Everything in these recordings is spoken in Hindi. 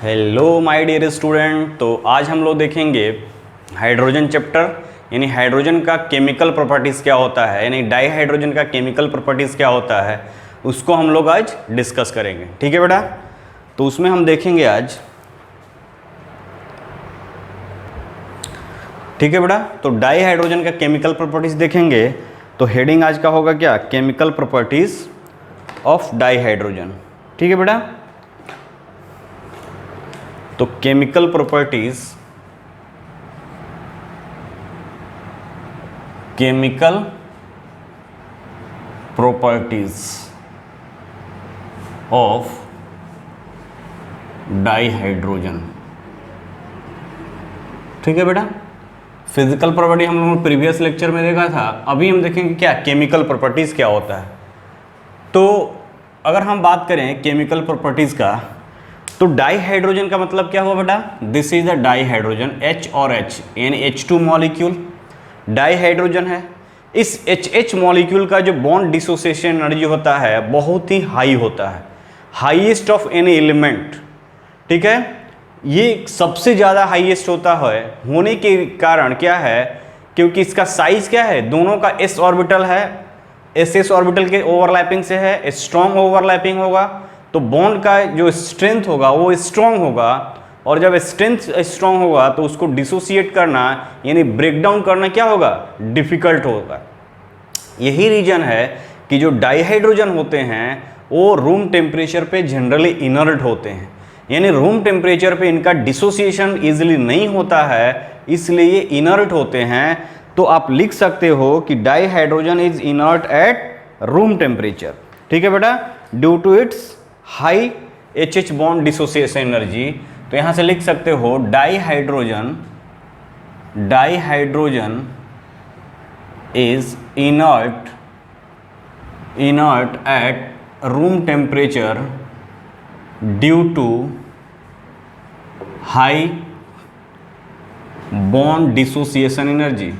Hello my dear student. तो आज हम लोग देखेंगे हाइड्रोजन चैप्टर, यानी हाइड्रोजन का केमिकल प्रॉपर्टीज़ क्या होता है, यानी डाई हाइड्रोजन का केमिकल प्रॉपर्टीज़ क्या होता है, उसको हम लोग आज डिस्कस करेंगे। ठीक है बेटा। तो उसमें हम देखेंगे आज, ठीक है बेटा। तो डाई हाइड्रोजन का केमिकल प्रॉपर्टीज़ देखेंगे। तो हेडिंग आज का होगा क्या, chemical properties of di hydrogen. ठीक है बेटा। तो chemical properties of di hydrogen. ठीक है बेटा। फिजिकल प्रॉपर्टी हम लोगों ने प्रीवियस लेक्चर में देखा था, अभी हम देखेंगे क्या केमिकल प्रॉपर्टीज क्या होता है। तो अगर हम बात करें केमिकल प्रॉपर्टीज का, तो डाई हाइड्रोजन का मतलब क्या हुआ बेटा, this is a di hydrogen, H और H यानी H2 मॉलिक्यूल डाई हाइड्रोजन है। इस HH मॉलिक्यूल का जो बॉन्ड डिसोसिएशन एनर्जी होता है बहुत ही हाई होता है, हाईएस्ट ऑफ एनी एलिमेंट। ठीक है, ये सबसे ज़्यादा हाईएस्ट होता है। होने के कारण क्या है, क्योंकि इसका साइज क्या है, दोनों का s ऑर्बिटल है, SS ऑर्बिटल के ओवरलैपिंग से है, स्ट्रॉन्ग ओवरलैपिंग होगा, तो बॉन्ड का जो स्ट्रेंथ होगा वो स्ट्रॉन्ग होगा, और जब स्ट्रेंथ स्ट्रॉन्ग होगा तो उसको डिसोसिएट करना यानी ब्रेक डाउन करना क्या होगा, डिफिकल्ट होगा। यही रीजन है कि जो डाईहाइड्रोजन होते हैं वो रूम टेम्परेचर पे जनरली इनर्ट होते हैं, यानी रूम टेम्परेचर पे इनका डिसोसिएशन इजीली नहीं होता है, इसलिए ये इनर्ट होते हैं। तो आप लिख सकते हो कि dihydrogen is inert at room temperature. ठीक है बेटा, due to its high HH bond dissociation energy. तो यहां से लिख सकते हो dihydrogen is inert at room temperature due to high bond dissociation energy.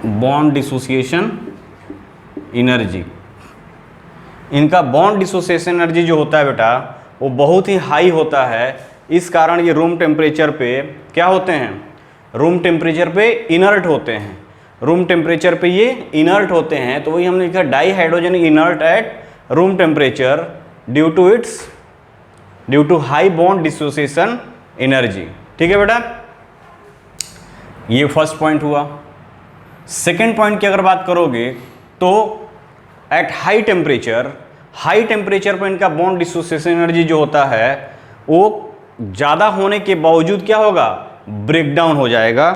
Bond dissociation energy, इनका बॉन्ड डिसोसिएशन एनर्जी जो होता है बेटा वो बहुत ही हाई होता है। इस कारण ये रूम टेम्परेचर पे क्या होते हैं, रूम टेम्परेचर पे इनर्ट होते हैं। रूम टेम्परेचर पे ये इनर्ट होते हैं, तो वही हमने लिखा dihydrogen inert at room temperature due to high bond dissociation energy. ठीक है बेटा, ये फर्स्ट पॉइंट हुआ। सेकेंड पॉइंट की अगर बात करोगे तो एट हाई टेम्परेचर पर इनका बॉन्ड डिसोसिएशन एनर्जी जो होता है वो ज़्यादा होने के बावजूद क्या होगा, ब्रेक डाउन हो जाएगा।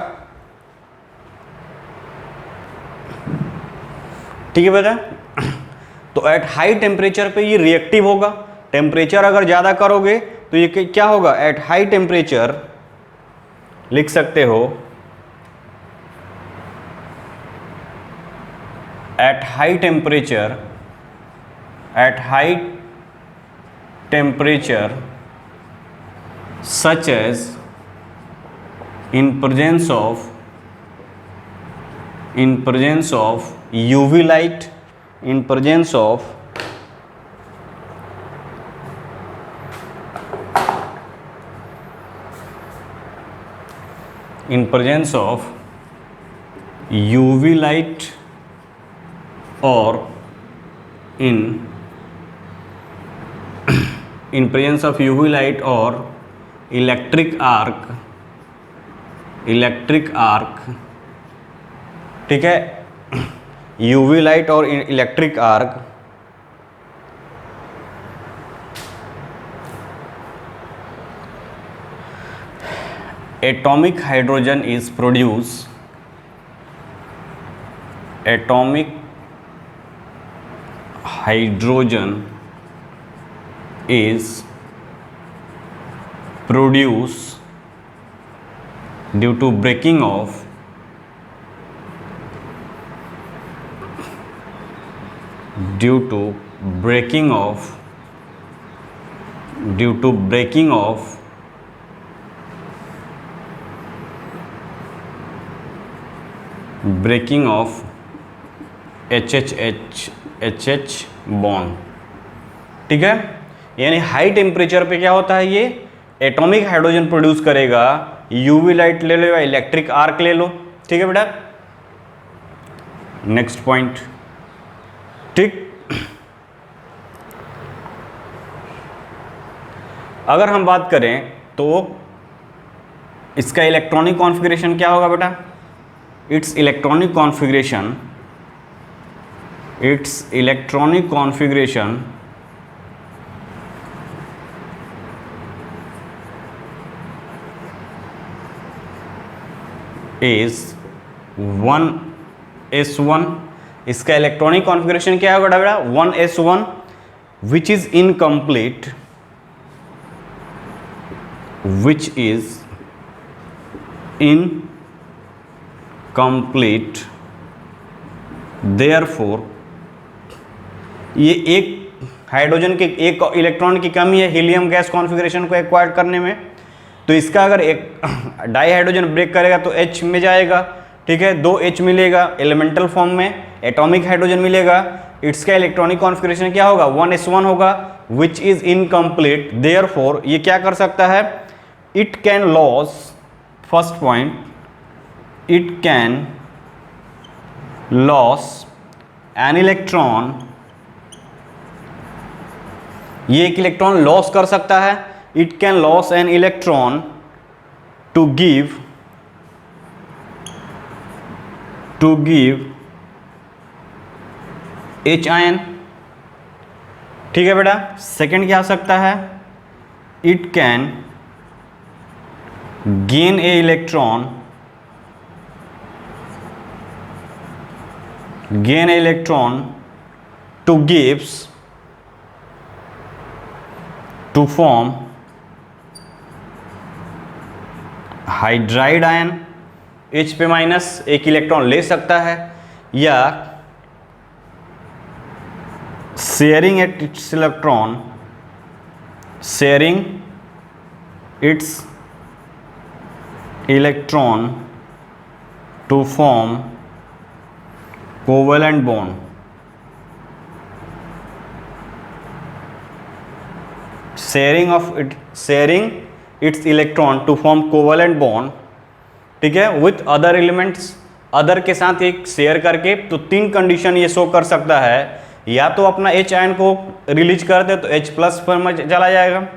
ठीक है बेटा। तो एट हाई टेम्परेचर पे ये रिएक्टिव होगा। टेम्परेचर अगर ज़्यादा करोगे तो ये क्या होगा, एट हाई टेम्परेचर लिख सकते हो, at high temperature such as in presence of UV light, in presence of UV light or in presence of UV light or electric arc, ठीक है, UV लाइट और electric arc atomic hydrogen is produced, atomic hydrogen is produced due to breaking of HHH HH bond, ठीक है। यानी हाई टेम्परेचर पे क्या होता है, ये एटॉमिक हाइड्रोजन प्रोड्यूस करेगा। यूवी लाइट ले लो या इलेक्ट्रिक आर्क ले लो, ठीक है बेटा। नेक्स्ट पॉइंट, ठीक। अगर हम बात करें तो इसका इलेक्ट्रॉनिक कॉन्फ़िगरेशन क्या होगा बेटा? It's electronic configuration is 1s1। इसका इलेक्ट्रॉनिक कॉन्फ़िगरेशन क्या होगा बेटा? 1s1 which is incomplete, therefore ये एक हाइड्रोजन के एक इलेक्ट्रॉन की कमी है हीलियम गैस कॉन्फ़िगरेशन को एक्वायर करने में। तो इसका अगर एक डाई हाइड्रोजन ब्रेक करेगा तो H में जाएगा, ठीक है, 2H मिलेगा एलिमेंटल फॉर्म में, एटॉमिक हाइड्रोजन मिलेगा। इसका इलेक्ट्रॉनिक कॉन्फ़िगरेशन क्या होगा? 1s1 होगा, विच इज इनकम्प्लीट। देयरफॉर ये क्या कर सकता है? It can loss, first point, it can loss an electron, ये एक इलेक्ट्रॉन लॉस कर सकता है। It can loss an electron to give H ion, ठीक है बेटा। सेकंड क्या आ सकता है? It can gain a electron to gives to form hydride ion. H पे माइनस एक इलेक्ट्रॉन ले सकता है, या sharing its electron to form covalent bond. Sharing its electron to form covalent bond, ठीक है, विथ अदर एलिमेंट्स, अदर के साथ एक शेयर करके। तो तीन कंडीशन ये शो कर सकता है, या तो अपना H आयन को रिलीज कर दे तो H प्लस पर में चला जाएगा,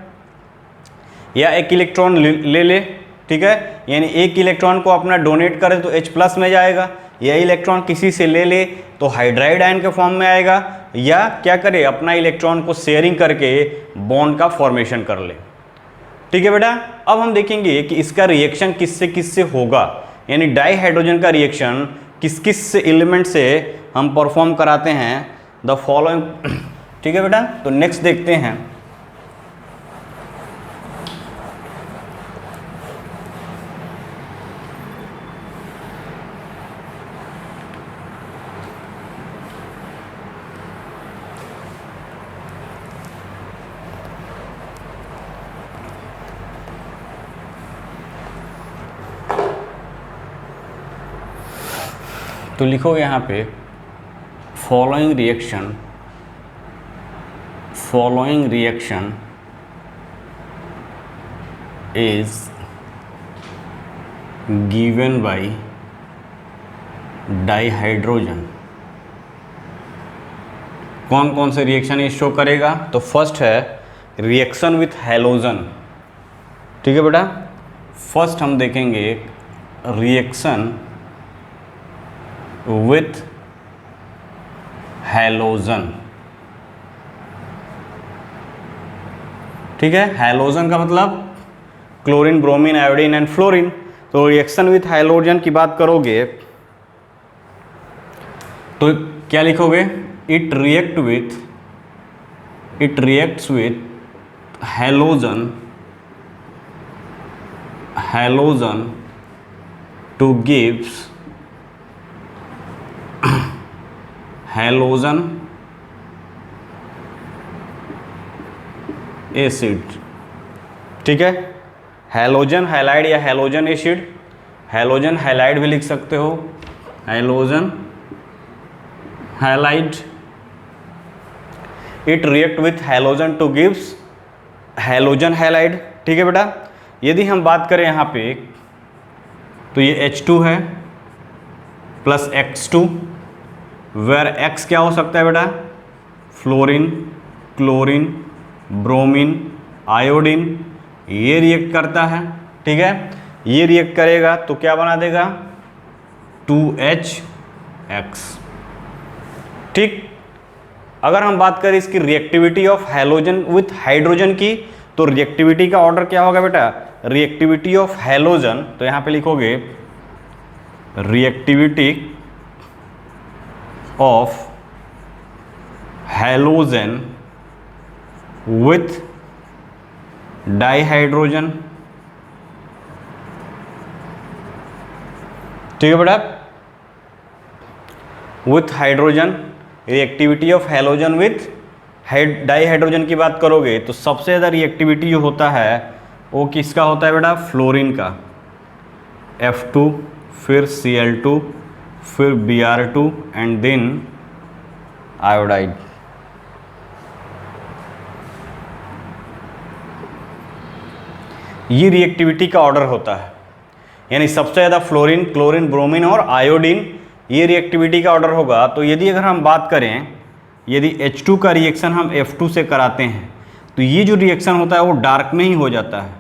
या एक इलेक्ट्रॉन ले ले, ठीक है, यानी एक इलेक्ट्रॉन को अपना डोनेट करे तो H प्लस में जाएगा, या इलेक्ट्रॉन किसी से ले ले तो हाइड्राइड आयन के फॉर्म में आएगा, या क्या करे अपना इलेक्ट्रॉन को शेयरिंग करके बॉन्ड का फॉर्मेशन कर ले, ठीक है बेटा। अब हम देखेंगे कि इसका रिएक्शन किससे किससे होगा, यानी डाई हाइड्रोजन का रिएक्शन किस किस से एलिमेंट से हम परफॉर्म कराते हैं, द फॉलोइंग, ठीक है बेटा। तो नेक्स्ट देखते हैं, तो लिखोगे यहाँ पे following reaction is given by dihydrogen. कौन कौन से रिएक्शन ये शो करेगा? तो फर्स्ट है रिएक्शन विथ हैलोजन, ठीक है बेटा। फर्स्ट हम देखेंगे रिएक्शन विथ हैलोजन, ठीक है। हैलोजन का मतलब chlorine, bromine, iodine and fluorine. तो रिएक्शन विथ हैलोजन की बात करोगे तो क्या लिखोगे? It reacts with halogen two gives halogen acid, ठीक है। हैलोजन हैलाइड या हैलोजन एसिड, हैलोजन हैलाइड भी लिख सकते हो, halogen halide it react with halogen two gives halogen halide. ठीक है बेटा। यदि हम बात करें यहाँ पे तो ये H2 है प्लस X2, वेयर X क्या हो सकता है बेटा, फ्लोरीन, क्लोरीन, ब्रोमीन, आयोडीन, ये रिएक्ट करता है। ठीक है, ये रिएक्ट करेगा तो क्या बना देगा, 2HX। ठीक, अगर हम बात करें इसकी reactivity of halogen with hydrogen की, तो रिएक्टिविटी का ऑर्डर क्या होगा बेटा, रिएक्टिविटी ऑफ हैलोजन, तो यहां पे लिखोगे reactivity of halogen with dihydrogen. ठीक है बेटा, with hydrogen, reactivity of halogen with dihydrogen की बात करोगे तो सबसे ज़्यादा रिएक्टिविटी जो होता है वो किसका होता है बेटा, फ्लोरीन का, F2, फिर Cl2, फिर Br2 एंड देन आयोडाइड। ये रिएक्टिविटी का ऑर्डर होता है, यानी सबसे ज़्यादा फ्लोरीन, क्लोरीन, ब्रोमीन और आयोडीन, ये रिएक्टिविटी का ऑर्डर होगा। तो यदि अगर हम बात करें, यदि H2 का रिएक्शन हम F2 से कराते हैं तो ये जो रिएक्शन होता है वो डार्क में ही हो जाता है,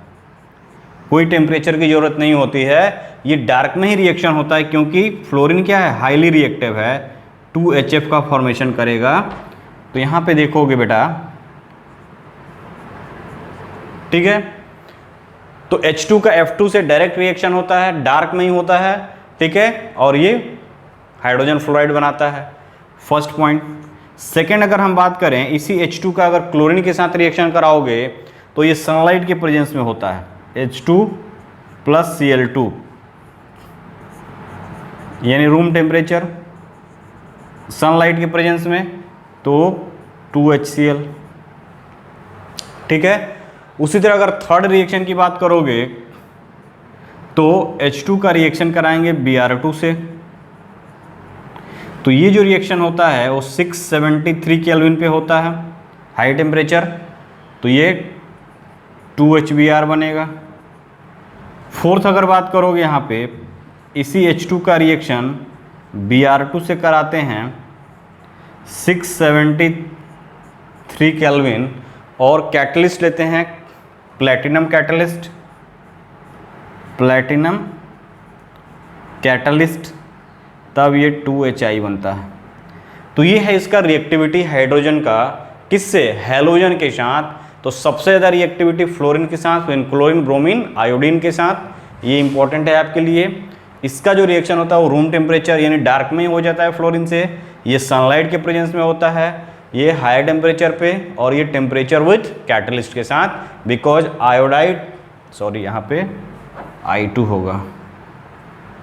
कोई टेम्परेचर की ज़रूरत नहीं होती है, ये डार्क में ही रिएक्शन होता है, क्योंकि फ्लोरीन क्या है, हाईली रिएक्टिव है, 2HF का फॉर्मेशन करेगा। तो यहाँ पे देखोगे बेटा, ठीक है, तो H2 का F2 से डायरेक्ट रिएक्शन होता है, डार्क में ही होता है। ठीक है, और ये हाइड्रोजन फ्लोराइड बनाता है, फर्स्ट पॉइंट। सेकेंड, अगर हम बात करें इसी H2 का अगर क्लोरीन के साथ रिएक्शन कराओगे तो ये सनलाइट के प्रेजेंस में होता है, H2 प्लस Cl2, यानी रूम टेम्परेचर, सनलाइट के प्रेजेंस में तो 2HCl। ठीक है, उसी तरह अगर थर्ड रिएक्शन की बात करोगे तो H2 का रिएक्शन कराएंगे Br2 से, तो ये जो रिएक्शन होता है वो 673 केल्विन पे होता है, हाई टेम्परेचर, तो ये 2HBr बनेगा। फोर्थ अगर बात करोगे यहाँ पे इसी H2 का रिएक्शन Br2 से कराते हैं 673 केल्विन, और कैटलिस्ट लेते हैं प्लैटिनम कैटलिस्ट, प्लैटिनम कैटलिस्ट, तब ये 2HI बनता है। तो ये है इसका रिएक्टिविटी हाइड्रोजन का, किससे, हैलोजन के साथ। तो सबसे ज़्यादा रिएक्टिविटी फ्लोरीन के साथ, फिर क्लोरीन, ब्रोमीन, आयोडीन के साथ, ये इंपॉर्टेंट है आपके लिए। इसका जो रिएक्शन होता है वो रूम टेम्परेचर यानी डार्क में ही हो जाता है फ्लोरीन से, ये सनलाइट के प्रेजेंस में होता है, ये हाई टेम्परेचर पे, और ये टेम्परेचर विथ कैटलिस्ट के साथ, बिकॉज आयोडाइड, सॉरी यहाँ पे I2 होगा,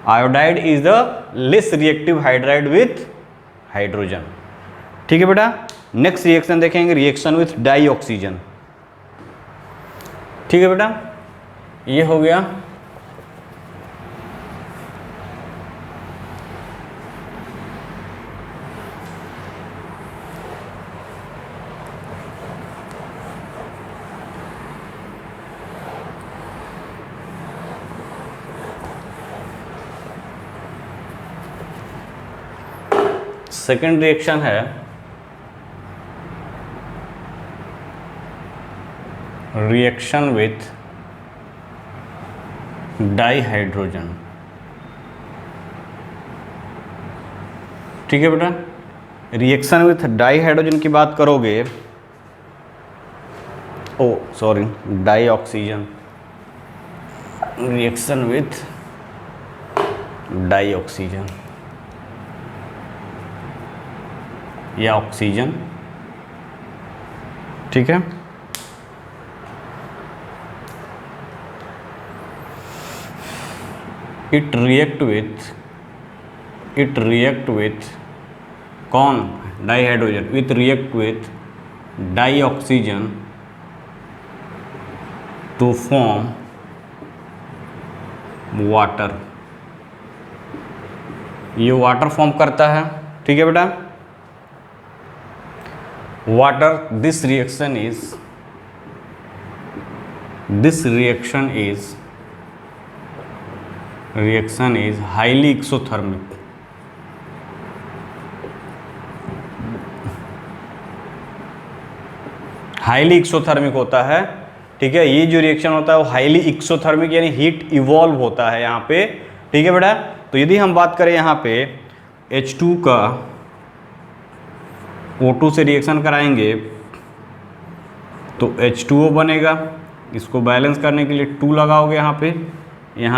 iodide is the less reactive hydride with hydrogen. ठीक है बेटा, नेक्स्ट रिएक्शन देखेंगे, रिएक्शन विथ डाई ऑक्सीजन। ठीक है बेटा, ये हो गया सेकेंड रिएक्शन है रिएक्शन विथ डाइहाइड्रोजन। ठीक है बेटा, रिएक्शन विथ डाइहाइड्रोजन की बात करोगे, oh sorry dioxygen, reaction with dioxygen या ऑक्सीजन। ठीक है, इट रिएक्ट विथ कौन, dihydrogen, with react with dioxygen to form water, ये वाटर फॉर्म करता है। ठीक है बेटा, water, this reaction is highly exothermic. Highly exothermic होता है, ठीक है। ये जो रिएक्शन होता है वो हाईली एक्सोथर्मिक यानी हीट इवॉल्व होता है यहाँ पे, ठीक है बेटा। तो यदि हम बात करें यहाँ पे H2 का O2 से रिएक्शन कराएंगे तो H2O बनेगा। इसको बैलेंस करने के लिए 2 लगाओगे यहाँ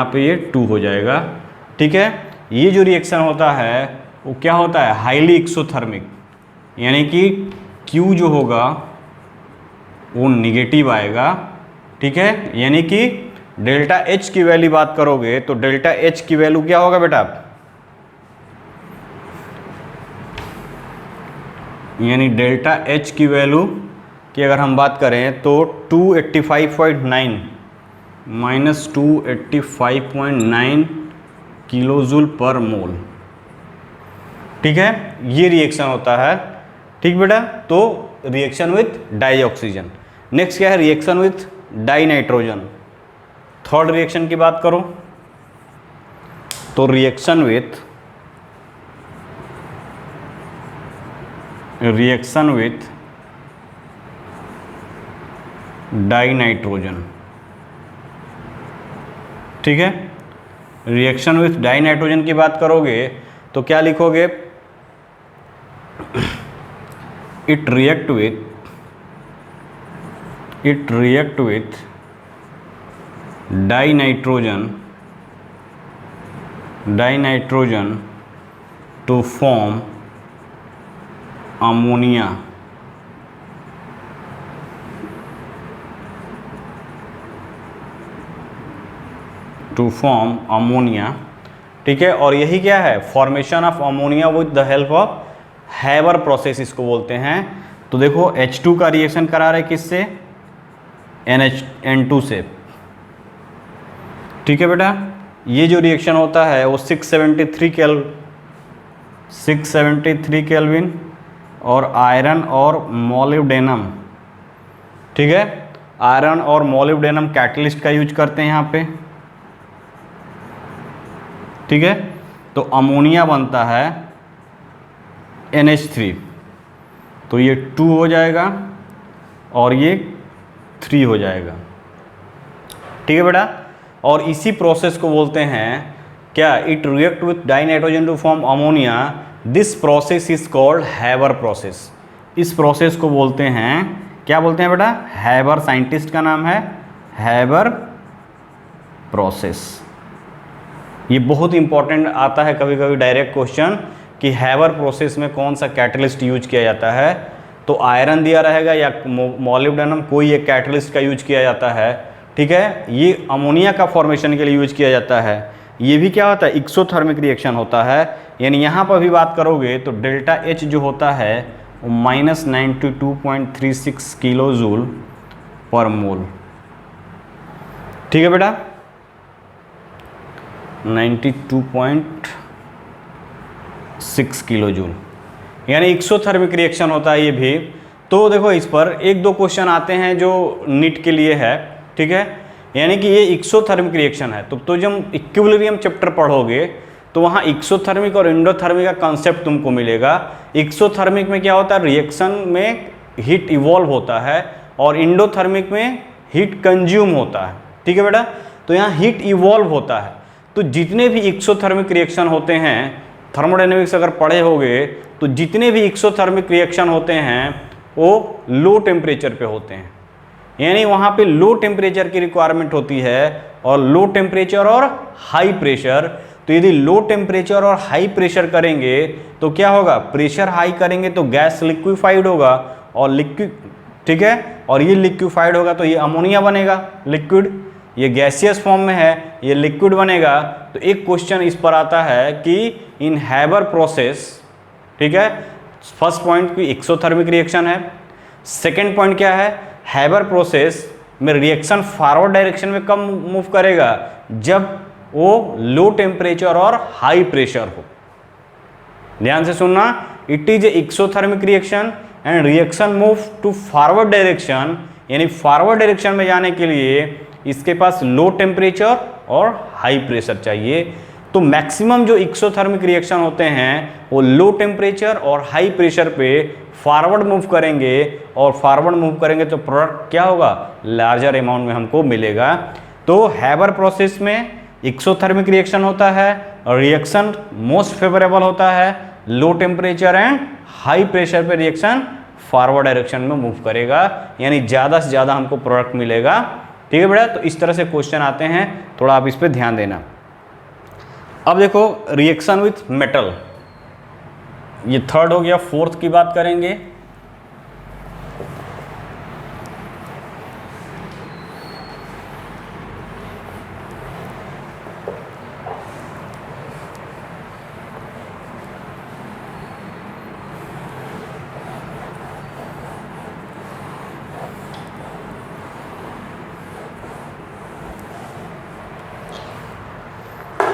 पे ये 2 हो जाएगा, ठीक है। ये जो रिएक्शन होता है वो क्या होता है, हाईली एक्सोथर्मिक, यानी कि Q जो होगा वो निगेटिव आएगा, ठीक है। यानी कि डेल्टा H की वैल्यू बात करोगे तो डेल्टा H की वैल्यू क्या होगा बेटा, यानी डेल्टा H की वैल्यू की अगर हम बात करें तो 285.9 माइनस 285.9 किलोजूल पर मोल, ठीक है। ये रिएक्शन होता है, ठीक बेटा। तो reaction with dioxygen. Next क्या है, reaction with dinitrogen. Third reaction की बात करो तो रिएक्शन विथ डाई नाइट्रोजन, ठीक है। रिएक्शन विथ डाई नाइट्रोजन की बात करोगे तो क्या लिखोगे, it react with dinitrogen to form ammonia, ठीक है। और यही क्या है, formation of ammonia with the help of Haber process इसको बोलते हैं। तो देखो H2 का रिएक्शन करा रहे किससे, N2 से, ठीक है बेटा। ये जो रिएक्शन होता है वो 673 केल्विन और आयरन और मोलिब्डेनम, ठीक है। आयरन और मोलिब्डेनम कैटलिस्ट का यूज करते हैं यहाँ पे, ठीक है। तो अमोनिया बनता है NH3, तो ये 2 हो जाएगा और ये 3 हो जाएगा, ठीक है बेटा। और इसी प्रोसेस को बोलते हैं क्या, it react with dinitrogen to form ammonia. This process is called Haber process. इस प्रोसेस को बोलते हैं, क्या बोलते हैं बेटा, हैबर। साइंटिस्ट का नाम है हैबर प्रोसेस। ये बहुत इंपॉर्टेंट आता है कभी कभी डायरेक्ट क्वेश्चन कि हैबर प्रोसेस में कौन सा कैटलिस्ट यूज किया जाता है। तो आयरन दिया रहेगा या मोलिब्डेनम, कोई एक कैटलिस्ट का यूज किया जाता है, ठीक है। ये अमोनिया का फॉर्मेशन के लिए यूज किया जाता है। ये भी क्या होता है, एक्सोथर्मिक रिएक्शन होता है। यानी यहाँ पर भी बात करोगे तो डेल्टा H जो होता है वो -92.36 किलो जूल पर मोल, ठीक है बेटा। 92.6 किलो जूल यानी एक्सोथर्मिक रिएक्शन होता है ये भी। तो देखो इस पर 1-2 क्वेश्चन आते हैं जो नीट के लिए है, ठीक है। यानी कि ये एक्सोथर्मिक रिएक्शन है तो जब इक्विलिब्रियम चैप्टर पढ़ोगे तो वहाँ एक्सोथर्मिक और एंडोथर्मिक का कॉन्सेप्ट तुमको मिलेगा। एक्सोथर्मिक में क्या होता है, रिएक्शन में हीट इवॉल्व होता है और एंडोथर्मिक में हीट कंज्यूम होता है, ठीक है बेटा। तो यहाँ हीट इवॉल्व होता है। तो जितने भी एक्सोथर्मिक रिएक्शन होते हैं, थर्मोडायनेमिक्स अगर पढ़े होगे तो जितने भी एक्सोथर्मिक रिएक्शन होते हैं वो लो टेम्परेचर पे होते हैं। यानी वहाँ पे लो टेम्परेचर की रिक्वायरमेंट होती है और लो टेम्परेचर और हाई प्रेशर। तो यदि लो टेम्परेचर और हाई प्रेशर करेंगे तो क्या होगा, प्रेशर हाई करेंगे तो गैस लिक्विफाइड होगा और लिक्विड, ठीक है। और ये लिक्विफाइड होगा तो ये अमोनिया बनेगा लिक्विड। ये गैसियस फॉर्म में है, ये लिक्विड बनेगा। तो एक क्वेश्चन इस पर आता है कि इन हैबर प्रोसेस, ठीक है, फर्स्ट पॉइंट की एक्सोथर्मिक रिएक्शन है। सेकेंड पॉइंट क्या है, हैबर प्रोसेस में रिएक्शन फॉरवर्ड डायरेक्शन में कब मूव करेगा, जब वो लो टेम्परेचर और हाई प्रेशर हो। ध्यान से सुनना, it is a exothermic reaction and reaction move to forward direction, यानी फॉरवर्ड डायरेक्शन में जाने के लिए इसके पास लो टेम्परेचर और हाई प्रेशर चाहिए। तो मैक्सिमम जो एक्सोथर्मिक रिएक्शन होते हैं वो लो टेम्परेचर और हाई प्रेशर पे फॉरवर्ड मूव करेंगे, और फॉरवर्ड मूव करेंगे तो प्रोडक्ट क्या होगा, लार्जर अमाउंट में हमको मिलेगा। तो हैबर प्रोसेस में एक्सोथर्मिक रिएक्शन होता है और रिएक्शन मोस्ट फेवरेबल होता है, low temperature and high pressure पे रिएक्शन फॉरवर्ड डायरेक्शन में मूव करेगा, यानी ज़्यादा से ज़्यादा हमको प्रोडक्ट मिलेगा। ठीक है बेटा, तो इस तरह से क्वेश्चन आते हैं, थोड़ा आप इस पर ध्यान देना। अब देखो रिएक्शन विथ मेटल, ये थर्ड हो गया। फोर्थ की बात करेंगे।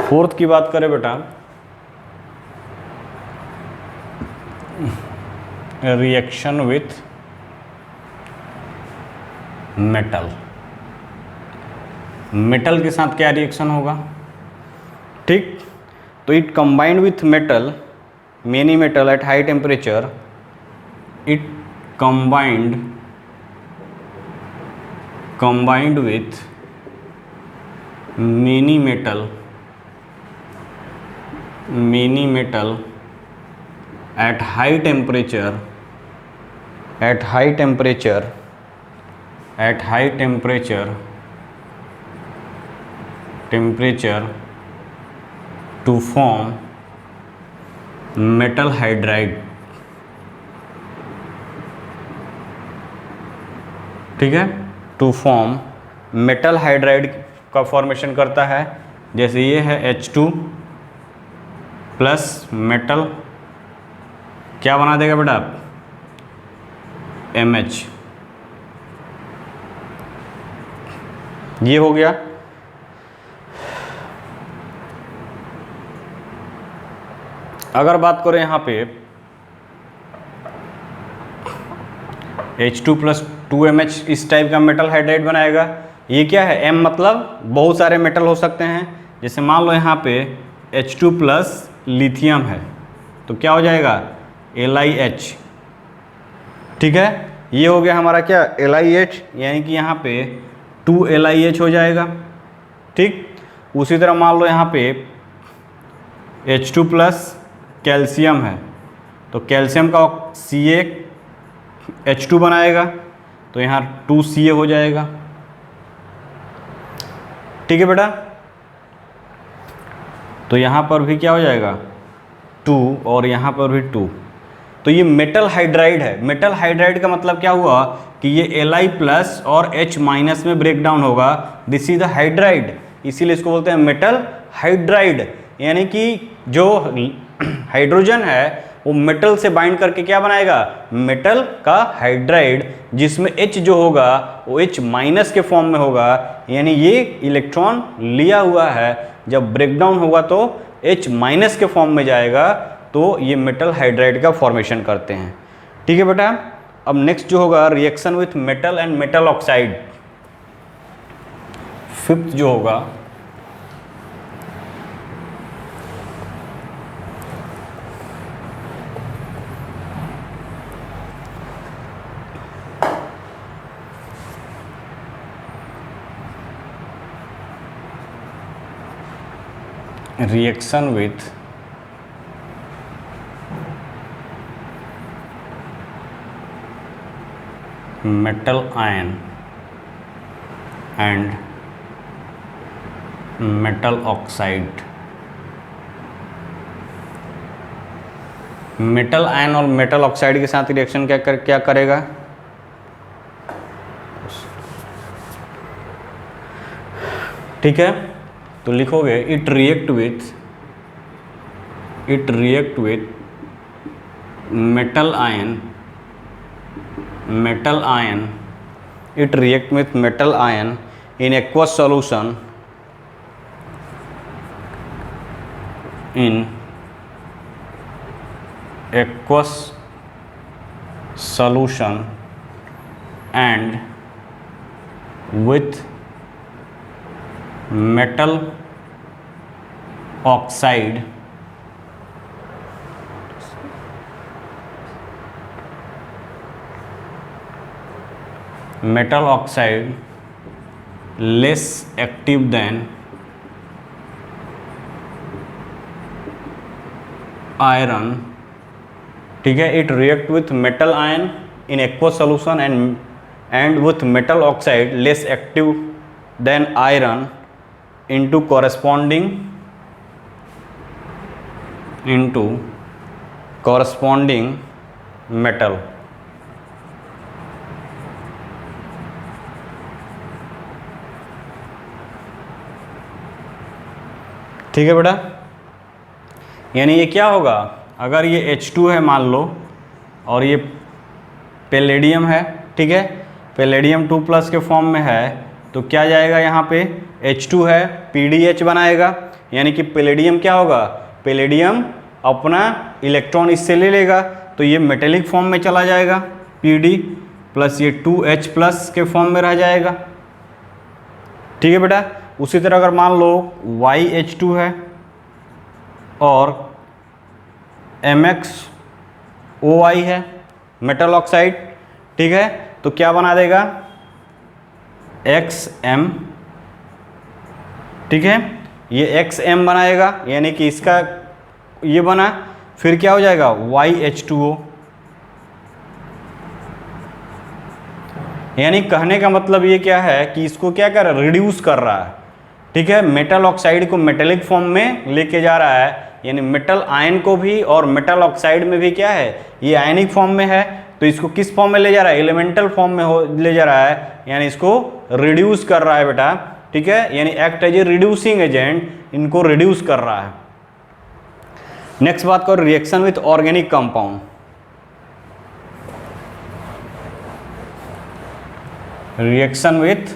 फोर्थ की बात करें बेटा, रिएक्शन विथ मेटल। मेटल के साथ क्या रिएक्शन होगा, ठीक। तो it combined with metal, many metal at high temperature, it combined with many metal at high temperature to form metal hydride। ठीक है, टू फॉर्म मेटल हाइड्राइड का फॉर्मेशन करता है। जैसे ये है H2 प्लस मेटल, क्या बना देगा बेटा, MH। ये हो गया। अगर बात करें यहाँ पे H2 प्लस 2MH, इस टाइप का मेटल हाइड्राइड बनाएगा। ये क्या है, M मतलब बहुत सारे मेटल हो सकते हैं। जैसे मान लो यहाँ पे H2 प्लस लिथियम है, तो क्या हो जाएगा, LiH। ठीक है, ये हो गया हमारा क्या, LiH, यानी कि यहाँ पे 2LiH हो जाएगा। ठीक, उसी तरह मान लो यहाँ पे H2 प्लस कैल्शियम है, तो कैल्शियम का CaH2 बनाएगा, तो यहाँ 2Ca हो जाएगा। ठीक है बेटा, तो यहाँ पर भी क्या हो जाएगा, 2, और यहाँ पर भी 2। तो ये मेटल हाइड्राइड है। मेटल हाइड्राइड का मतलब क्या हुआ कि ये Li प्लस और H माइनस में ब्रेक डाउन होगा, दिस इज द हाइड्राइड, इसीलिए इसको बोलते हैं मेटल हाइड्राइड। यानी कि जो हाइड्रोजन है वो मेटल से बाइंड करके क्या बनाएगा, मेटल का हाइड्राइड, जिसमें H जो होगा वो H माइनस के फॉर्म में होगा, यानी ये इलेक्ट्रॉन लिया हुआ है, जब ब्रेकडाउन होगा तो H माइनस के फॉर्म में जाएगा, तो ये मेटल हाइड्राइड का फॉर्मेशन करते हैं। ठीक है बेटा, अब नेक्स्ट जो होगा reaction with metal and metal oxide. Fifth जो होगा reaction with metal ion and metal oxide। Metal ion और मेटल ऑक्साइड के साथ रिएक्शन क्या करेगा, ठीक है, तो लिखोगे it react with metal ion it react with metal ion in aqueous solution solution and with metal oxide less active than iron, ठीक है, it react with metal ion in aqueous solution and with metal oxide less active than iron into corresponding metal. ठीक है बेटा, यानी ये क्या होगा, अगर ये H2 है मान लो और ये पैलेडियम है, ठीक है, पैलेडियम 2+ के फॉर्म में है, तो क्या जाएगा यहाँ पे H2 है PDH बनाएगा, यानी कि पैलेडियम क्या होगा, पैलेडियम अपना इलेक्ट्रॉन इससे ले लेगा तो ये मेटेलिक फॉर्म में चला जाएगा PD प्लस ये 2H+ के फॉर्म में रह जाएगा। ठीक है बेटा, उसी तरह अगर मान लो YH2 है और MXOI है मेटल ऑक्साइड, ठीक है, तो क्या बना देगा XM, ठीक है, ये XM बनाएगा, यानी कि इसका ये बना, फिर क्या हो जाएगा YH2O। यानी कहने का मतलब ये क्या है कि इसको क्या कर रहा है, रिड्यूस कर रहा है, ठीक है, मेटल ऑक्साइड को मेटेलिक फॉर्म में लेके जा रहा है, यानी मेटल आयन को भी और मेटल ऑक्साइड में भी क्या है, ये आयनिक फॉर्म में है, तो इसको किस फॉर्म में ले जा रहा है, एलिमेंटल फॉर्म में ले जा रहा है, यानी इसको रिड्यूस कर रहा है बेटा, ठीक है, यानी act as a reducing agent, इनको रिड्यूस कर रहा है। नेक्स्ट बात करो reaction with organic compound. Reaction with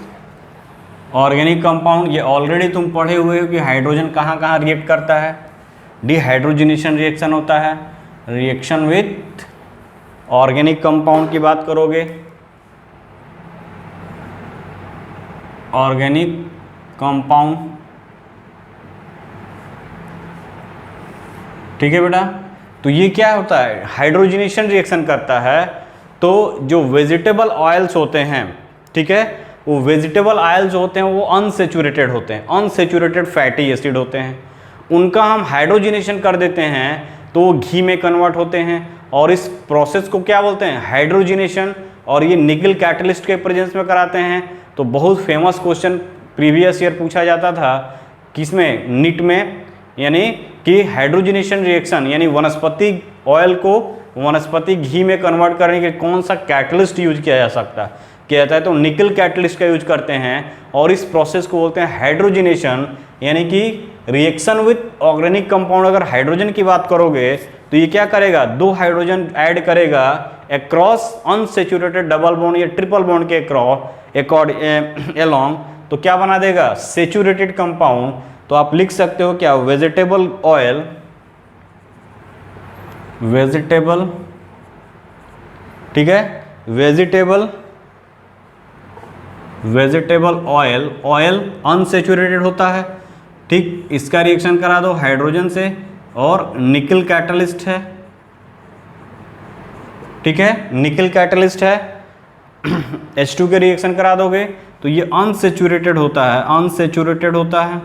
organic compound, ये ऑलरेडी तुम पढ़े हुए हो कि हाइड्रोजन कहाँ कहाँ रिएक्ट करता है, डिहाइड्रोजनेशन रिएक्शन होता है। रिएक्शन विथ ऑर्गेनिक कंपाउंड की बात करोगे, ऑर्गेनिक कंपाउंड, ठीक है बेटा, तो ये क्या होता है, हाइड्रोजनेशन रिएक्शन करता है। तो जो वेजिटेबल ऑयल्स होते हैं, ठीक है, वो वेजिटेबल ऑयल्स होते हैं वो अनसेचुरेटेड होते हैं, अनसेचुरेटेड फैटी एसिड होते हैं, उनका हम हाइड्रोजनेशन कर देते हैं तो वो घी में कन्वर्ट होते हैं, और इस प्रोसेस को क्या बोलते हैं, हाइड्रोजनेशन, और ये निकल कैटलिस्ट के प्रेजेंस में कराते हैं। तो बहुत फेमस क्वेश्चन प्रीवियस ईयर पूछा जाता था किसमें, नीट में, यानी कि हाइड्रोजनेशन रिएक्शन यानी वनस्पति ऑयल को वनस्पति घी में कन्वर्ट करने के कौन सा कैटलिस्ट यूज किया जा सकता है, किया जाता है तो निकल कैटलिस्ट का यूज करते हैं, और इस प्रोसेस को बोलते हैं हाइड्रोजनेशन। यानी कि रिएक्शन विथ ऑर्गेनिक कंपाउंड, अगर हाइड्रोजन की बात करोगे तो ये क्या करेगा, 2 हाइड्रोजन ऐड करेगा अक्रॉस अनसेचुरेटेड डबल बॉन्ड या ट्रिपल बॉन्ड के अलोंग, तो क्या बना देगा, सेचुरेटेड कंपाउंड। तो आप लिख सकते हो क्या, वेजिटेबल ऑयल, वेजिटेबल, ठीक है, वेजिटेबल ऑयल, ऑयल अनसेचुरेटेड होता है, ठीक, इसका रिएक्शन करा दो हाइड्रोजन से, और निकल कैटलिस्ट है, ठीक है, निकल कैटलिस्ट है, H2 के रिएक्शन करा दोगे तो ये अनसेचुरेटेड होता है, अनसेचुरेटेड होता है।